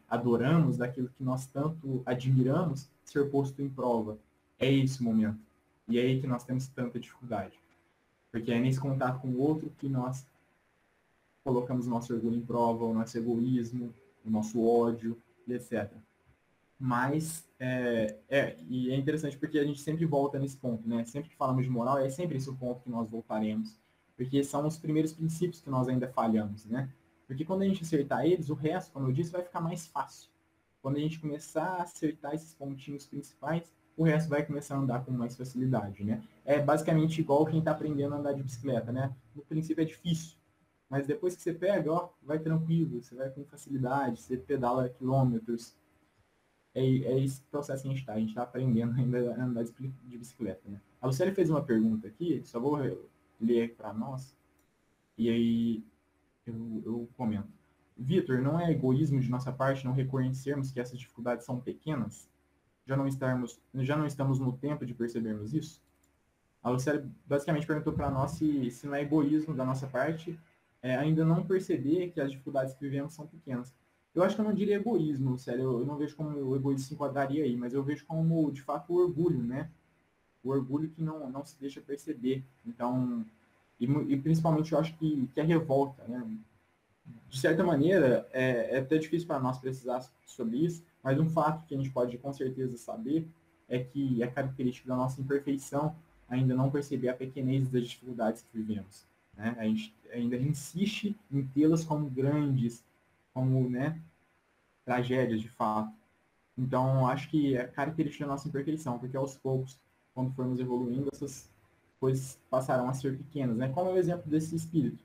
adoramos, daquilo que nós tanto admiramos, ser posto em prova. É esse o momento. E é aí que nós temos tanta dificuldade. Porque é nesse contato com o outro que nós colocamos o nosso orgulho em prova, o nosso egoísmo, o nosso ódio, etc. Mas, e é interessante porque a gente sempre volta nesse ponto, né? Sempre que falamos de moral, é sempre esse o ponto que nós voltaremos. Porque são os primeiros princípios que nós ainda falhamos, né? Porque quando a gente acertar eles, o resto, como eu disse, vai ficar mais fácil. Quando a gente começar a acertar esses pontinhos principais, o resto vai começar a andar com mais facilidade, né? É basicamente igual quem está aprendendo a andar de bicicleta, né? No princípio é difícil, mas depois que você pega, ó, vai tranquilo, você vai com facilidade, você pedala quilômetros. É esse processo que a gente está aprendendo ainda a andar de bicicleta, né? A Lucélia fez uma pergunta aqui, só vou ler para nós, e aí eu comento. Vitor, não é egoísmo de nossa parte não reconhecermos que essas dificuldades são pequenas? Já não estamos no tempo de percebermos isso? A Lucélia basicamente perguntou para nós se não é egoísmo da nossa parte ainda não perceber que as dificuldades que vivemos são pequenas. Eu acho que eu não diria egoísmo, Lucélia, eu não vejo como o egoísmo se enquadraria aí, mas eu vejo como, de fato, o orgulho, né? O orgulho que não se deixa perceber. Então, e principalmente eu acho que a revolta, né? De certa maneira, é até difícil para nós precisar sobre isso, mas um fato que a gente pode com certeza saber é que é característica da nossa imperfeição ainda não perceber a pequenez das dificuldades que vivemos, né? A gente ainda insiste em tê-las como grandes, como, né, tragédias de fato. Então, acho que é característica da nossa imperfeição, porque aos poucos, quando formos evoluindo, essas coisas passarão a ser pequenas, né? Como é o exemplo desse espírito.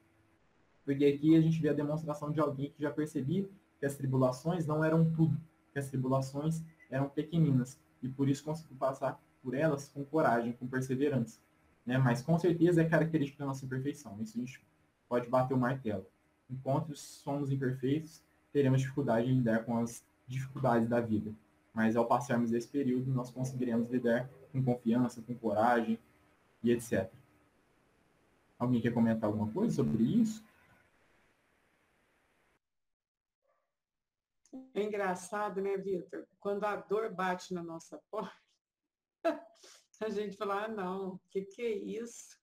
Porque aqui a gente vê a demonstração de alguém que já percebia que as tribulações não eram tudo, que as tribulações eram pequeninas, e por isso conseguiu passar por elas com coragem, com perseverança. Né? Mas com certeza é característica da nossa imperfeição, isso a gente pode bater o martelo. Enquanto somos imperfeitos, teremos dificuldade em lidar com as dificuldades da vida. Mas ao passarmos esse período, nós conseguiremos lidar com confiança, com coragem e etc. Alguém quer comentar alguma coisa sobre isso? É engraçado, né, Vitor? Quando a dor bate na nossa porta, a gente fala, não, o que é isso?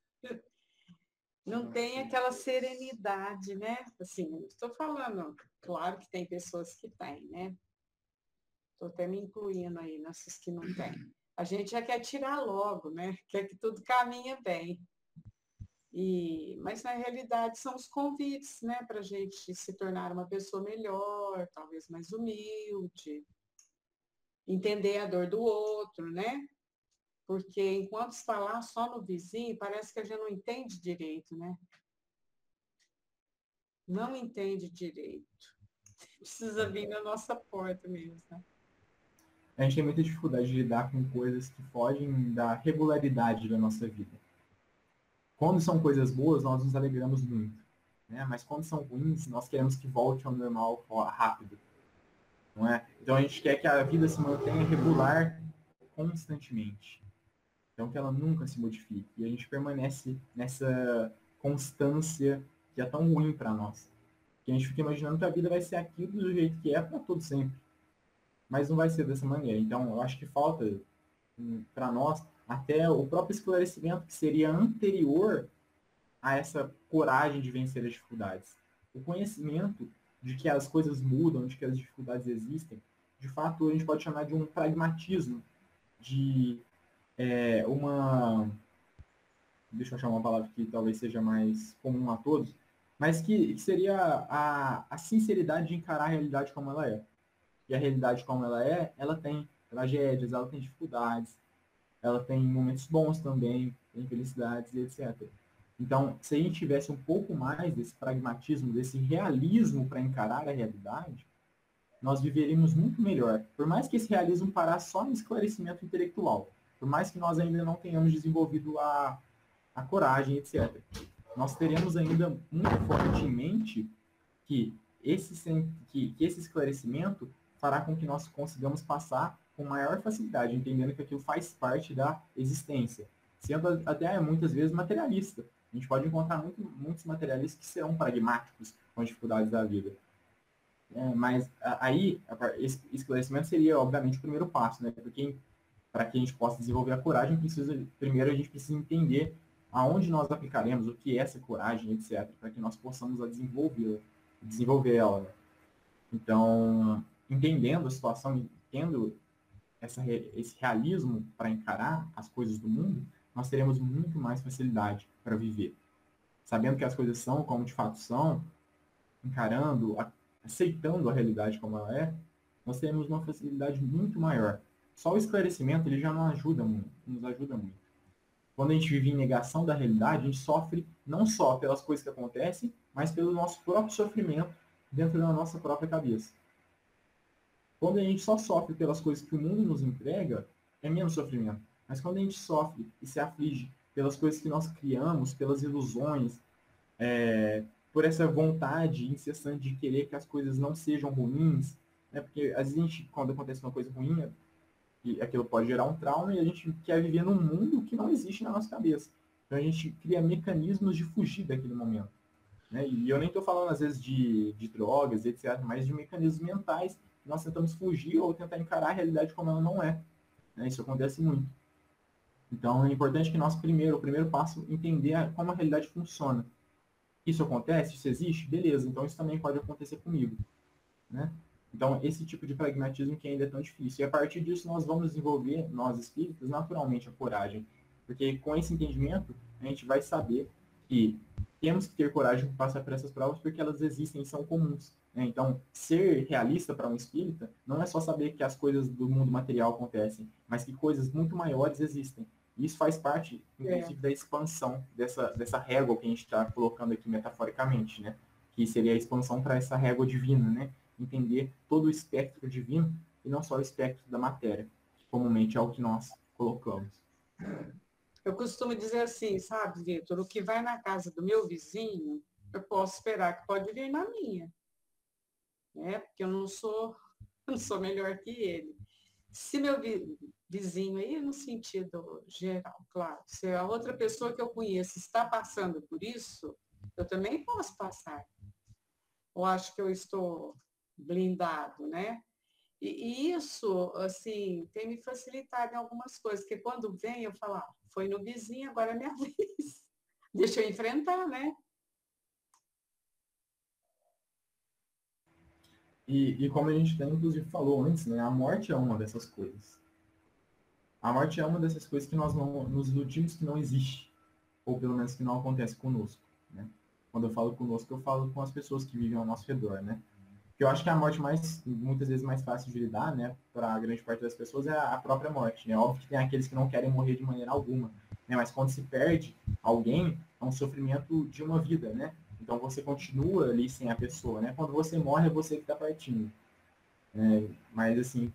Não tem aquela serenidade, né? Assim, estou falando, claro que tem pessoas que têm, né? Estou até me incluindo aí nessas que não têm. A gente já quer tirar logo, né? Quer que tudo caminhe bem. Mas, na realidade, são os convites, né? Para a gente se tornar uma pessoa melhor, talvez mais humilde, entender a dor do outro, né? Porque enquanto está lá só no vizinho, parece que a gente não entende direito, né? Não entende direito. Precisa vir na nossa porta mesmo, né? A gente tem muita dificuldade de lidar com coisas que fogem da regularidade da nossa vida. Quando são coisas boas, nós nos alegramos muito. Né? Mas quando são ruins, nós queremos que volte ao normal rápido. Não é? Então a gente quer que a vida se mantenha regular constantemente. Então que ela nunca se modifique. E a gente permanece nessa constância que é tão ruim para nós. Que a gente fica imaginando que a vida vai ser aquilo do jeito que é para todo sempre. Mas não vai ser dessa maneira. Então eu acho que falta para nós até o próprio esclarecimento que seria anterior a essa coragem de vencer as dificuldades. O conhecimento de que as coisas mudam, de que as dificuldades existem, de fato a gente pode chamar de um pragmatismo, de deixa eu achar uma palavra que talvez seja mais comum a todos, mas que seria a sinceridade de encarar a realidade como ela é. E a realidade como ela tem tragédias, ela tem dificuldades, ela tem momentos bons também, tem felicidades e etc. Então, se a gente tivesse um pouco mais desse pragmatismo, desse realismo para encarar a realidade, nós viveríamos muito melhor. Por mais que esse realismo parasse só no esclarecimento intelectual, por mais que nós ainda não tenhamos desenvolvido a coragem, etc. Nós teremos ainda muito forte em mente que esse esclarecimento fará com que nós consigamos passar com maior facilidade, entendendo que aquilo faz parte da existência, sendo até muitas vezes materialista. A gente pode encontrar muitos materialistas que serão pragmáticos com as dificuldades da vida. Mas aí, esse esclarecimento seria, obviamente, o primeiro passo, né? Porque para que a gente possa desenvolver a coragem, primeiro a gente precisa entender aonde nós aplicaremos, o que é essa coragem, etc., para que nós possamos desenvolver ela. Né? Então, entendendo a situação, tendo esse realismo para encarar as coisas do mundo, nós teremos muito mais facilidade para viver. Sabendo que as coisas são como de fato são, encarando, aceitando a realidade como ela é, nós teremos uma facilidade muito maior. Só o esclarecimento ele já nos ajuda muito. Quando a gente vive em negação da realidade, a gente sofre não só pelas coisas que acontecem, mas pelo nosso próprio sofrimento dentro da nossa própria cabeça. Quando a gente só sofre pelas coisas que o mundo nos entrega, é menos sofrimento. Mas quando a gente sofre e se aflige pelas coisas que nós criamos, pelas ilusões, por essa vontade incessante de querer que as coisas não sejam ruins, né? Porque às vezes a gente, quando acontece uma coisa ruim, aquilo pode gerar um trauma e a gente quer viver num mundo que não existe na nossa cabeça. Então a gente cria mecanismos de fugir daquele momento. Né? E eu nem estou falando às vezes de drogas, etc., mas de mecanismos mentais que nós tentamos fugir ou tentar encarar a realidade como ela não é. Né? Isso acontece muito. Então é importante que nós o primeiro passo, entender como a realidade funciona. Isso acontece? Isso existe? Beleza, então isso também pode acontecer comigo. Né? Então, esse tipo de pragmatismo que ainda é tão difícil. E a partir disso, nós vamos desenvolver, nós espíritas, naturalmente a coragem. Porque com esse entendimento, a gente vai saber que temos que ter coragem para passar por essas provas porque elas existem e são comuns. Né? Então, ser realista para um espírita não é só saber que as coisas do mundo material acontecem, mas que coisas muito maiores existem. E isso faz parte, inclusive, da expansão dessa régua que a gente está colocando aqui metaforicamente, né? que seria a expansão para essa régua divina, né? Entender todo o espectro divino e não só o espectro da matéria, que comumente é o que nós colocamos. Eu costumo dizer assim, sabe, Vitor, o que vai na casa do meu vizinho, eu posso esperar que pode vir na minha, né? Porque eu não sou melhor que ele. Se meu vizinho aí, no sentido geral, claro, se a outra pessoa que eu conheço está passando por isso, eu também posso passar. Ou acho que eu estou blindado, né? E isso, assim, tem me facilitado em algumas coisas, porque quando vem eu falo, foi no vizinho, agora é minha vez. Deixa eu enfrentar, né? E como a gente até inclusive falou antes, né, a morte é uma dessas coisas. A morte é uma dessas coisas que nós não nos iludimos que não existe, ou pelo menos que não acontece conosco, né? Quando eu falo conosco, eu falo com as pessoas que vivem ao nosso redor, né? Porque eu acho que a morte muitas vezes mais fácil de lidar, né, para a grande parte das pessoas é a própria morte, né? Óbvio que tem aqueles que não querem morrer de maneira alguma, né? Mas quando se perde alguém, é um sofrimento de uma vida, né? Então você continua ali sem a pessoa, né? Quando você morre, é você que está partindo. Mas assim,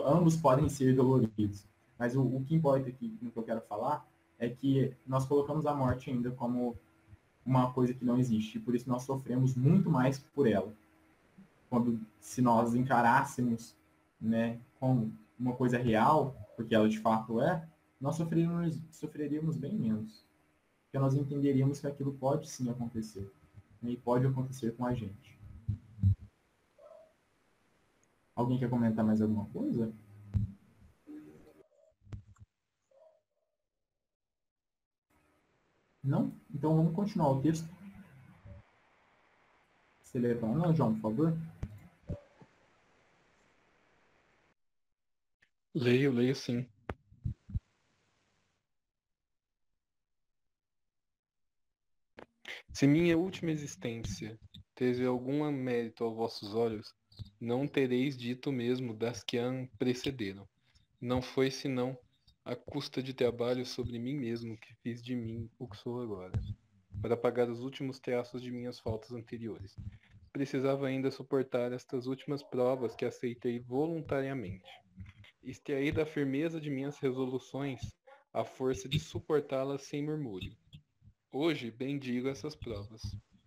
ambos podem ser doloridos. Mas o que importa aqui, no que eu quero falar, é que nós colocamos a morte ainda como uma coisa que não existe, e por isso nós sofremos muito mais por ela. Se nós encarássemos, né, como uma coisa real, porque ela de fato é, nós sofreríamos bem menos. Porque nós entenderíamos que aquilo pode sim acontecer, né, e pode acontecer com a gente. Alguém quer comentar mais alguma coisa? Não? Então vamos continuar o texto. Você lê para nós, João, por favor? Leio sim. Se minha última existência teve algum mérito aos vossos olhos, não tereis dito mesmo das que a precederam. Não foi senão a custa de trabalho sobre mim mesmo que fiz de mim o que sou agora, para pagar os últimos traços de minhas faltas anteriores. Precisava ainda suportar estas últimas provas que aceitei voluntariamente. Extraí da firmeza de minhas resoluções a força de suportá-las sem murmúrio. Hoje bendigo essas provas,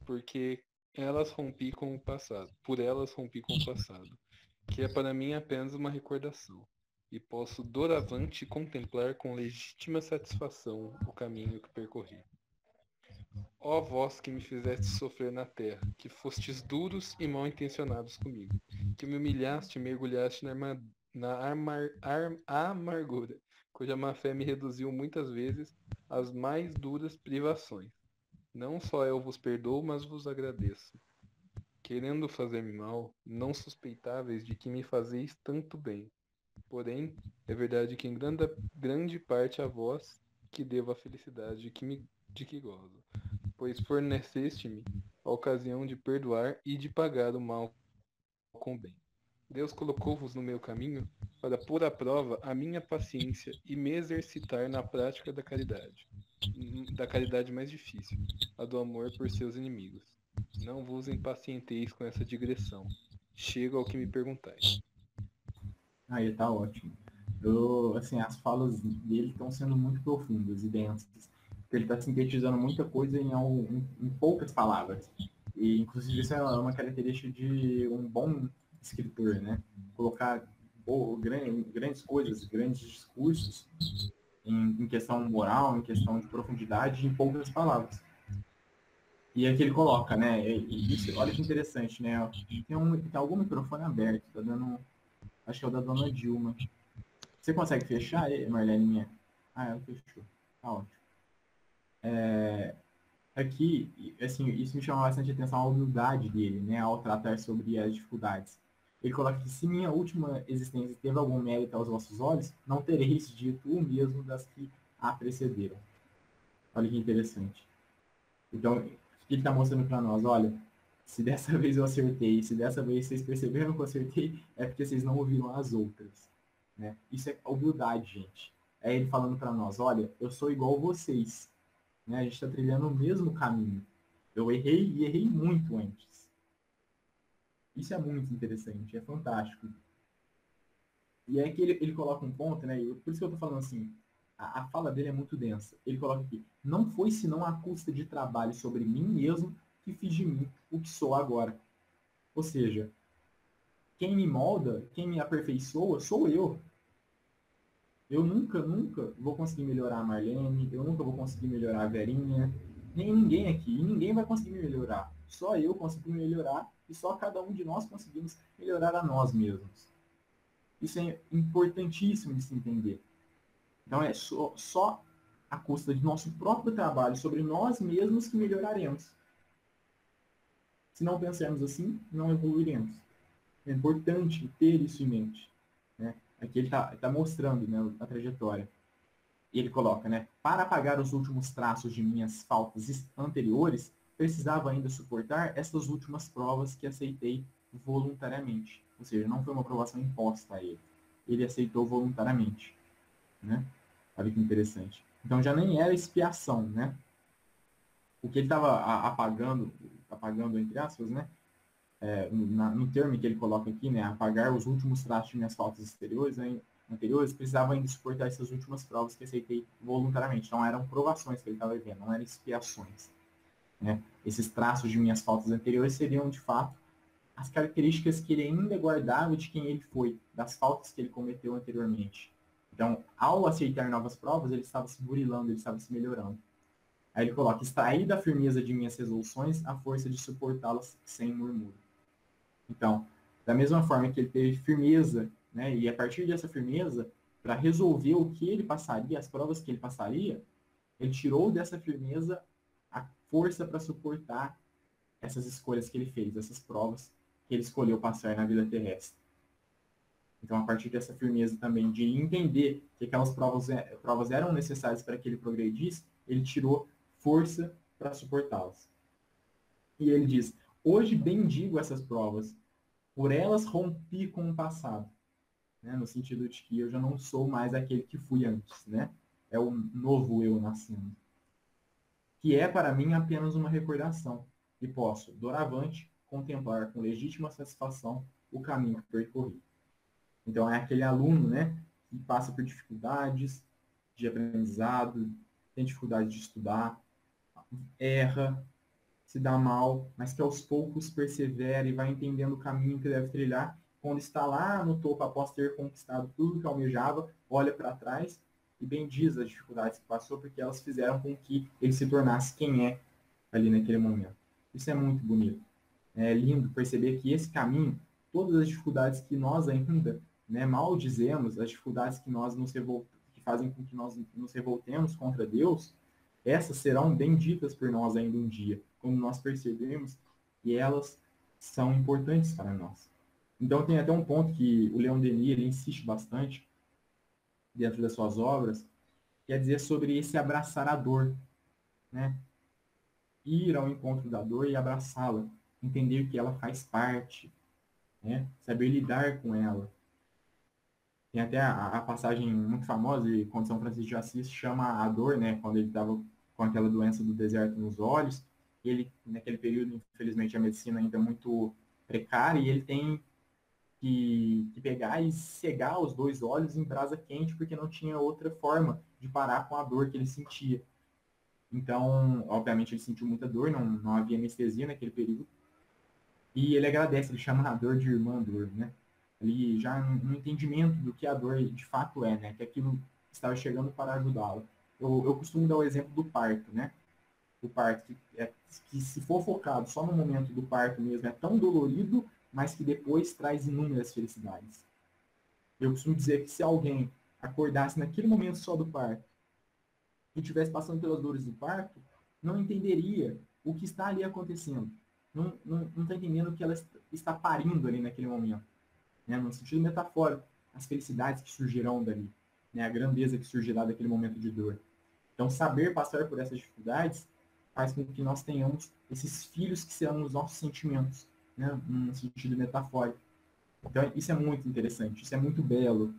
porque por elas rompi com o passado, que é para mim apenas uma recordação, e posso doravante contemplar com legítima satisfação o caminho que percorri. Ó vós que me fizestes sofrer na terra, que fostes duros e mal intencionados comigo, que me humilhaste e mergulhaste na amargura, cuja má fé me reduziu muitas vezes às mais duras privações. Não só eu vos perdoo, mas vos agradeço. Querendo fazer-me mal, não suspeitáveis de que me fazeis tanto bem. Porém, é verdade que em grande parte a vós que devo a felicidade de que gozo, pois forneceste-me a ocasião de perdoar e de pagar o mal com o bem. Deus colocou-vos no meu caminho para pôr à prova a minha paciência e me exercitar na prática da caridade mais difícil, a do amor por seus inimigos. Não vos impacienteis com essa digressão. Chego ao que me perguntais. Aí tá ótimo. Assim, as falas dele estão sendo muito profundas e densas. Porque ele está sintetizando muita coisa em poucas palavras. E, inclusive, isso é uma característica de um bom escritor, né? Colocar grandes coisas, grandes discursos em questão moral, em questão de profundidade, em poucas palavras. E aqui ele coloca, né? Isso, olha que interessante, né? Tem algum microfone aberto, tá dando. Acho que é o da dona Dilma. Você consegue fechar, Marleninha? Ah, ela fechou. Tá ótimo. Aqui, assim, isso me chama bastante atenção, a humildade dele, né? Ao tratar sobre as dificuldades. Ele coloca que se minha última existência teve algum mérito aos vossos olhos, não tereis dito o mesmo das que a precederam. Olha que interessante. Então, o que ele está mostrando para nós? Olha, se dessa vez eu acertei, se dessa vez vocês perceberam que eu acertei, é porque vocês não ouviram as outras. Né? Isso é humildade, gente. É ele falando para nós, olha, eu sou igual a vocês. Né? A gente está trilhando o mesmo caminho. Eu errei e errei muito antes. Isso é muito interessante, é fantástico. E é que ele coloca um ponto, né? Por isso que eu tô falando assim, a fala dele é muito densa. Ele coloca aqui, não foi senão a custa de trabalho sobre mim mesmo que fiz de mim o que sou agora. Ou seja, quem me molda, quem me aperfeiçoa, sou eu. Eu nunca vou conseguir melhorar a Marlene, eu nunca vou conseguir melhorar a Verinha, nem ninguém aqui, e ninguém vai conseguir me melhorar. Só eu consigo me melhorar e só cada um de nós conseguimos melhorar a nós mesmos. Isso é importantíssimo de se entender. Então é só à custa de nosso próprio trabalho sobre nós mesmos que melhoraremos. Se não pensarmos assim, não evoluiremos. É importante ter isso em mente, né? Aqui ele tá mostrando, né, a trajetória. E ele coloca, né? Para apagar os últimos traços de minhas faltas anteriores, precisava ainda suportar essas últimas provas que aceitei voluntariamente. Ou seja, não foi uma aprovação imposta a ele. Ele aceitou voluntariamente, né? Olha que interessante. Então já nem era expiação, né? O que ele estava apagando entre aspas, né? No termo que ele coloca aqui, né? Apagar os últimos traços de minhas faltas anteriores, precisava ainda suportar essas últimas provas que aceitei voluntariamente. Então eram provações que ele estava vivendo, não eram expiações, né? Esses traços de minhas faltas anteriores seriam, de fato, as características que ele ainda guardava de quem ele foi, das faltas que ele cometeu anteriormente. Então, ao aceitar novas provas, ele estava se burilando, ele estava se melhorando. Aí ele coloca, extrair da firmeza de minhas resoluções a força de suportá-las sem murmúrio. Então, da mesma forma que ele teve firmeza, né, e a partir dessa firmeza, para resolver o que ele passaria, as provas que ele passaria, ele tirou dessa firmeza a força para suportar essas escolhas que ele fez, essas provas que ele escolheu passar na vida terrestre. Então, a partir dessa firmeza também de entender que aquelas provas eram necessárias para que ele progredisse, ele tirou força para suportá-las. E ele diz, hoje bendigo essas provas, por elas rompi com o passado. Né? No sentido de que eu já não sou mais aquele que fui antes. Né? É o novo eu nascendo. Que é para mim apenas uma recordação. E posso, doravante, contemplar com legítima satisfação o caminho que percorri. Então, é aquele aluno, né, que passa por dificuldades de aprendizado, tem dificuldade de estudar, erra, se dá mal, mas que aos poucos persevera e vai entendendo o caminho que deve trilhar. Quando está lá no topo, após ter conquistado tudo que almejava, olha para trás e bendiz as dificuldades que passou, porque elas fizeram com que ele se tornasse quem é ali naquele momento. Isso é muito bonito. É lindo perceber que esse caminho, todas as dificuldades que nós ainda, né, mal dizemos, as dificuldades que que fazem com que nós nos revoltemos contra Deus, essas serão benditas por nós ainda um dia, quando nós percebemos que elas são importantes para nós. Então tem até um ponto que o Leon Denis ele insiste bastante dentro das suas obras, que é dizer sobre esse abraçar a dor, né? Ir ao encontro da dor e abraçá-la, entender que ela faz parte, né? Saber lidar com ela. Tem até a passagem muito famosa de quando São Francisco de Assis chama a dor, né? Quando ele estava com aquela doença do deserto nos olhos, ele, naquele período, infelizmente, a medicina ainda é muito precária, e ele tem que pegar e cegar os dois olhos em brasa quente, porque não tinha outra forma de parar com a dor que ele sentia. Então, obviamente, ele sentiu muita dor, não havia anestesia naquele período, e ele agradece, ele chama a dor de irmã dor, né? Ali já no entendimento do que a dor de fato é, né? Que aquilo estava chegando para ajudá-la. Eu costumo dar o exemplo do parto, né? Do parto, que se for focado só no momento do parto mesmo, é tão dolorido, mas que depois traz inúmeras felicidades. Eu costumo dizer que se alguém acordasse naquele momento só do parto e estivesse passando pelas dores do parto, não entenderia o que está ali acontecendo. Não está entendendo o que ela está parindo ali naquele momento. Né? No sentido metafórico, as felicidades que surgirão dali, né? A grandeza que surgirá daquele momento de dor. Então, saber passar por essas dificuldades faz com que nós tenhamos esses filhos que serão os nossos sentimentos, né? Num sentido metafórico. Então, isso é muito interessante, isso é muito belo.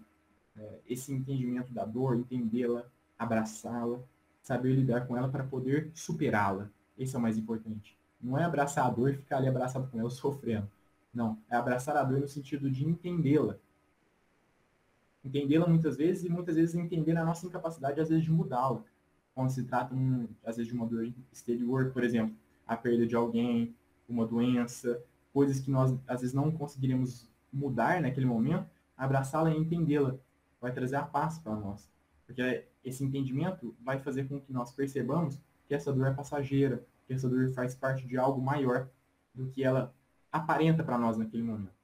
Esse entendimento da dor, entendê-la, abraçá-la, saber lidar com ela para poder superá-la. Esse é o mais importante. não é abraçar a dor e ficar ali abraçado com ela, sofrendo. Não, é abraçar a dor no sentido de entendê-la. Entendê-la muitas vezes e muitas vezes entender a nossa incapacidade, às vezes, de mudá-la. Quando se trata, às vezes, de uma dor exterior, por exemplo, a perda de alguém, uma doença, coisas que nós, às vezes, não conseguiríamos mudar naquele momento, abraçá-la e entendê-la vai trazer a paz para nós. Porque esse entendimento vai fazer com que nós percebamos que essa dor é passageira, que essa dor faz parte de algo maior do que ela aparenta para nós naquele momento.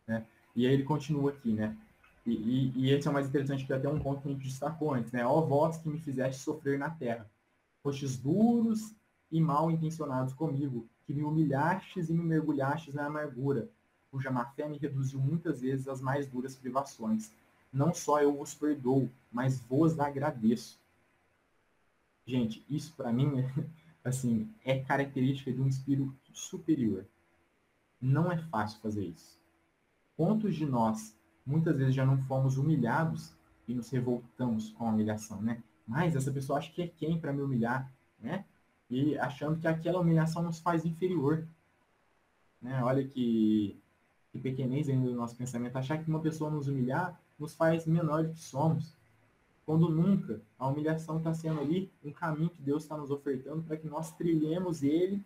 Né? E aí ele continua aqui, né? E esse é o mais interessante, que até um ponto que a gente destacou antes, né? Ó vós que me fizeste sofrer na terra, fostes duros e mal intencionados comigo, que me humilhastes e me mergulhastes na amargura, cuja má fé me reduziu muitas vezes às mais duras privações. Não só eu vos perdoo, mas vos agradeço. Gente, isso para mim assim, é característica de um espírito superior. Não é fácil fazer isso. Quantos de nós, muitas vezes, já não fomos humilhados e nos revoltamos com a humilhação, né? Mas essa pessoa acha que é quem para me humilhar, né? E achando que aquela humilhação nos faz inferior. Né? Olha que pequenez ainda do nosso pensamento. Achar que uma pessoa nos humilhar nos faz menor do que somos. Quando nunca a humilhação está sendo ali um caminho que Deus está nos ofertando para que nós trilhemos ele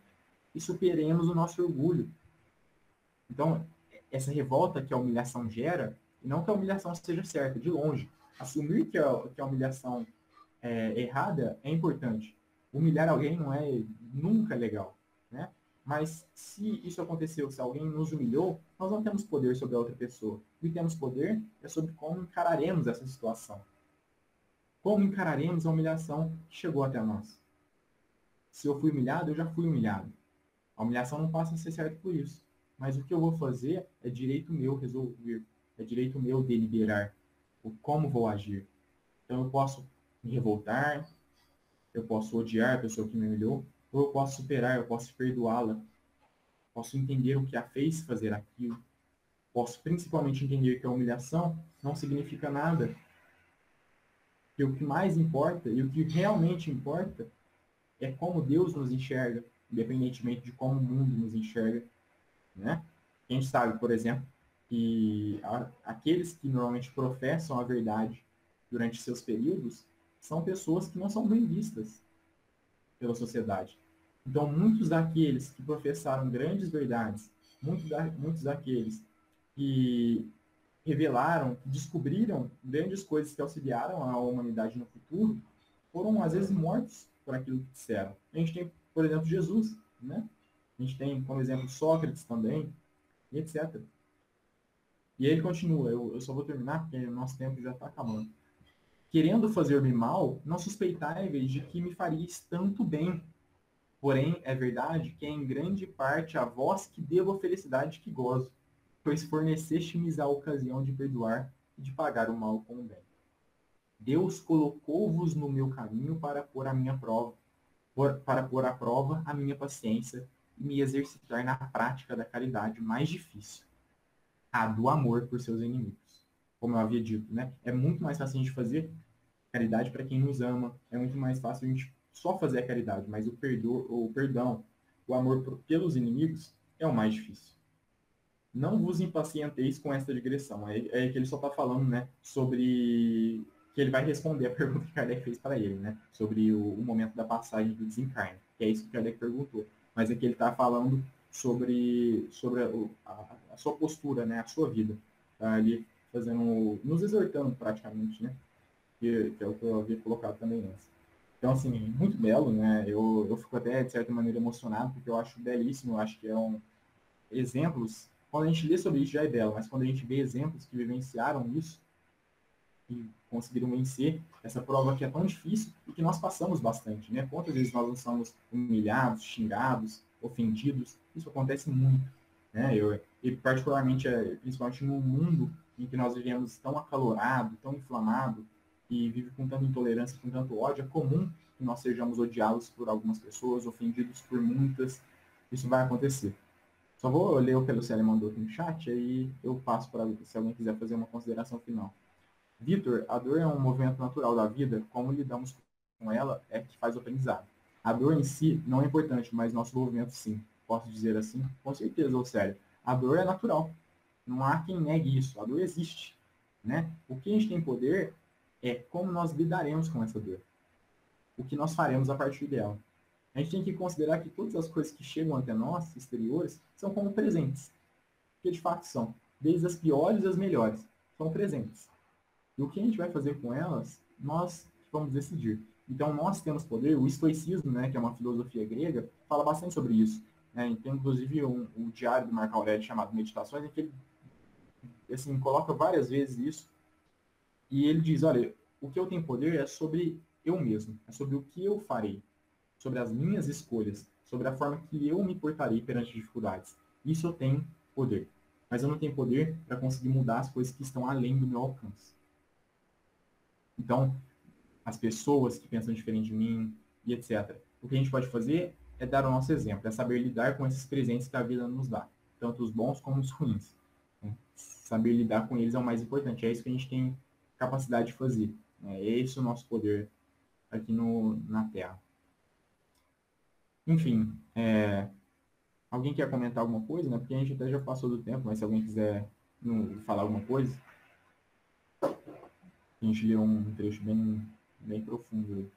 e superemos o nosso orgulho. Então, essa revolta que a humilhação gera, e não que a humilhação seja certa, de longe. Assumir que a humilhação é errada é importante. Humilhar alguém não é nunca legal, né? Mas se isso aconteceu, se alguém nos humilhou, nós não temos poder sobre a outra pessoa. O que temos poder é sobre como encararemos essa situação. Como encararemos a humilhação que chegou até nós. Se eu fui humilhado, eu já fui humilhado. A humilhação não passa a ser certa por isso. Mas o que eu vou fazer é direito meu resolver. É direito meu deliberar o como vou agir. Então eu posso me revoltar, eu posso odiar a pessoa que me humilhou, ou eu posso superar, eu posso perdoá-la. Posso entender o que a fez fazer aquilo. Posso principalmente entender que a humilhação não significa nada. Que o que mais importa, e o que realmente importa, é como Deus nos enxerga, independentemente de como o mundo nos enxerga. Né? A gente sabe, por exemplo, que aqueles que normalmente professam a verdade durante seus períodos são pessoas que não são bem vistas pela sociedade. Então, muitos daqueles que professaram grandes verdades, muitos daqueles que revelaram, que descobriram grandes coisas que auxiliaram a humanidade no futuro, foram, às vezes, mortos por aquilo que disseram. A gente tem, por exemplo, Jesus, né? A gente tem, como exemplo, Sócrates também, e etc. E aí ele continua, eu só vou terminar, porque o nosso tempo já está acabando. Querendo fazer-me mal, não suspeitáveis de que me faríeis tanto bem. Porém, é verdade que é em grande parte a vós que devo a felicidade que gozo, pois forneceste-me a ocasião de perdoar e de pagar o mal com o bem. Deus colocou-vos no meu caminho para pôr a minha prova, para pôr à prova a minha paciência e me exercitar na prática da caridade mais difícil, a do amor por seus inimigos. Como eu havia dito, né? É muito mais fácil a gente fazer caridade para quem nos ama, é muito mais fácil a gente só fazer a caridade, mas o perdão, o amor pelos inimigos é o mais difícil. Não vos impacienteis com esta digressão. É que ele só está falando, né, sobre que ele vai responder a pergunta que Kardec fez para ele, né, sobre o momento da passagem do desencarne, que é isso que Kardec perguntou. Mas aqui ele está falando sobre a sua postura, né, a sua vida. Tá ali nos exortando praticamente, né, que é o que eu havia colocado também antes. Então, assim, muito belo, né, eu fico até, de certa maneira, emocionado, porque eu acho belíssimo, eu acho que exemplos. Quando a gente lê sobre isso já é belo, mas quando a gente vê exemplos que vivenciaram isso e conseguiram vencer essa prova que é tão difícil e que nós passamos bastante, né? Quantas vezes nós não somos humilhados, xingados, ofendidos? Isso acontece muito, né? E particularmente, principalmente no mundo em que nós vivemos tão acalorado, tão inflamado, e vive com tanta intolerância, com tanto ódio, é comum que nós sejamos odiados por algumas pessoas, ofendidos por muitas. Isso vai acontecer. Só vou ler o que a Lucélia mandou aqui no chat, aí eu passo para se alguém quiser fazer uma consideração final. Vitor, a dor é um movimento natural da vida, como lidamos com ela é que faz o aprendizado. A dor em si não é importante, mas nosso envolvimento sim. Posso dizer assim? Com certeza, ô sério. A dor é natural. Não há quem negue isso. A dor existe, né? O que a gente tem poder é como nós lidaremos com essa dor. O que nós faremos a partir dela. A gente tem que considerar que todas as coisas que chegam até nós, exteriores, são como presentes. Porque de fato são. Desde as piores às melhores. São presentes. E o que a gente vai fazer com elas, nós vamos decidir. Então, nós temos poder. O estoicismo, né, que é uma filosofia grega, fala bastante sobre isso. Né? Tem, inclusive, um diário do Marco Aurélio chamado Meditações, em que ele assim, coloca várias vezes isso. E ele diz, olha, o que eu tenho poder é sobre eu mesmo. É sobre o que eu farei. Sobre as minhas escolhas. Sobre a forma que eu me portarei perante dificuldades. Isso eu tenho poder. Mas eu não tenho poder para conseguir mudar as coisas que estão além do meu alcance. Então, as pessoas que pensam diferente de mim e etc. O que a gente pode fazer é dar o nosso exemplo, é saber lidar com esses presentes que a vida nos dá, tanto os bons como os ruins. Né? Saber lidar com eles é o mais importante, é isso que a gente tem capacidade de fazer. Né? É esse o nosso poder aqui na Terra. Enfim, alguém quer comentar alguma coisa? Né? Porque a gente até já passou do tempo, mas se alguém quiser falar alguma coisa, a gente leu um trecho bem profundo.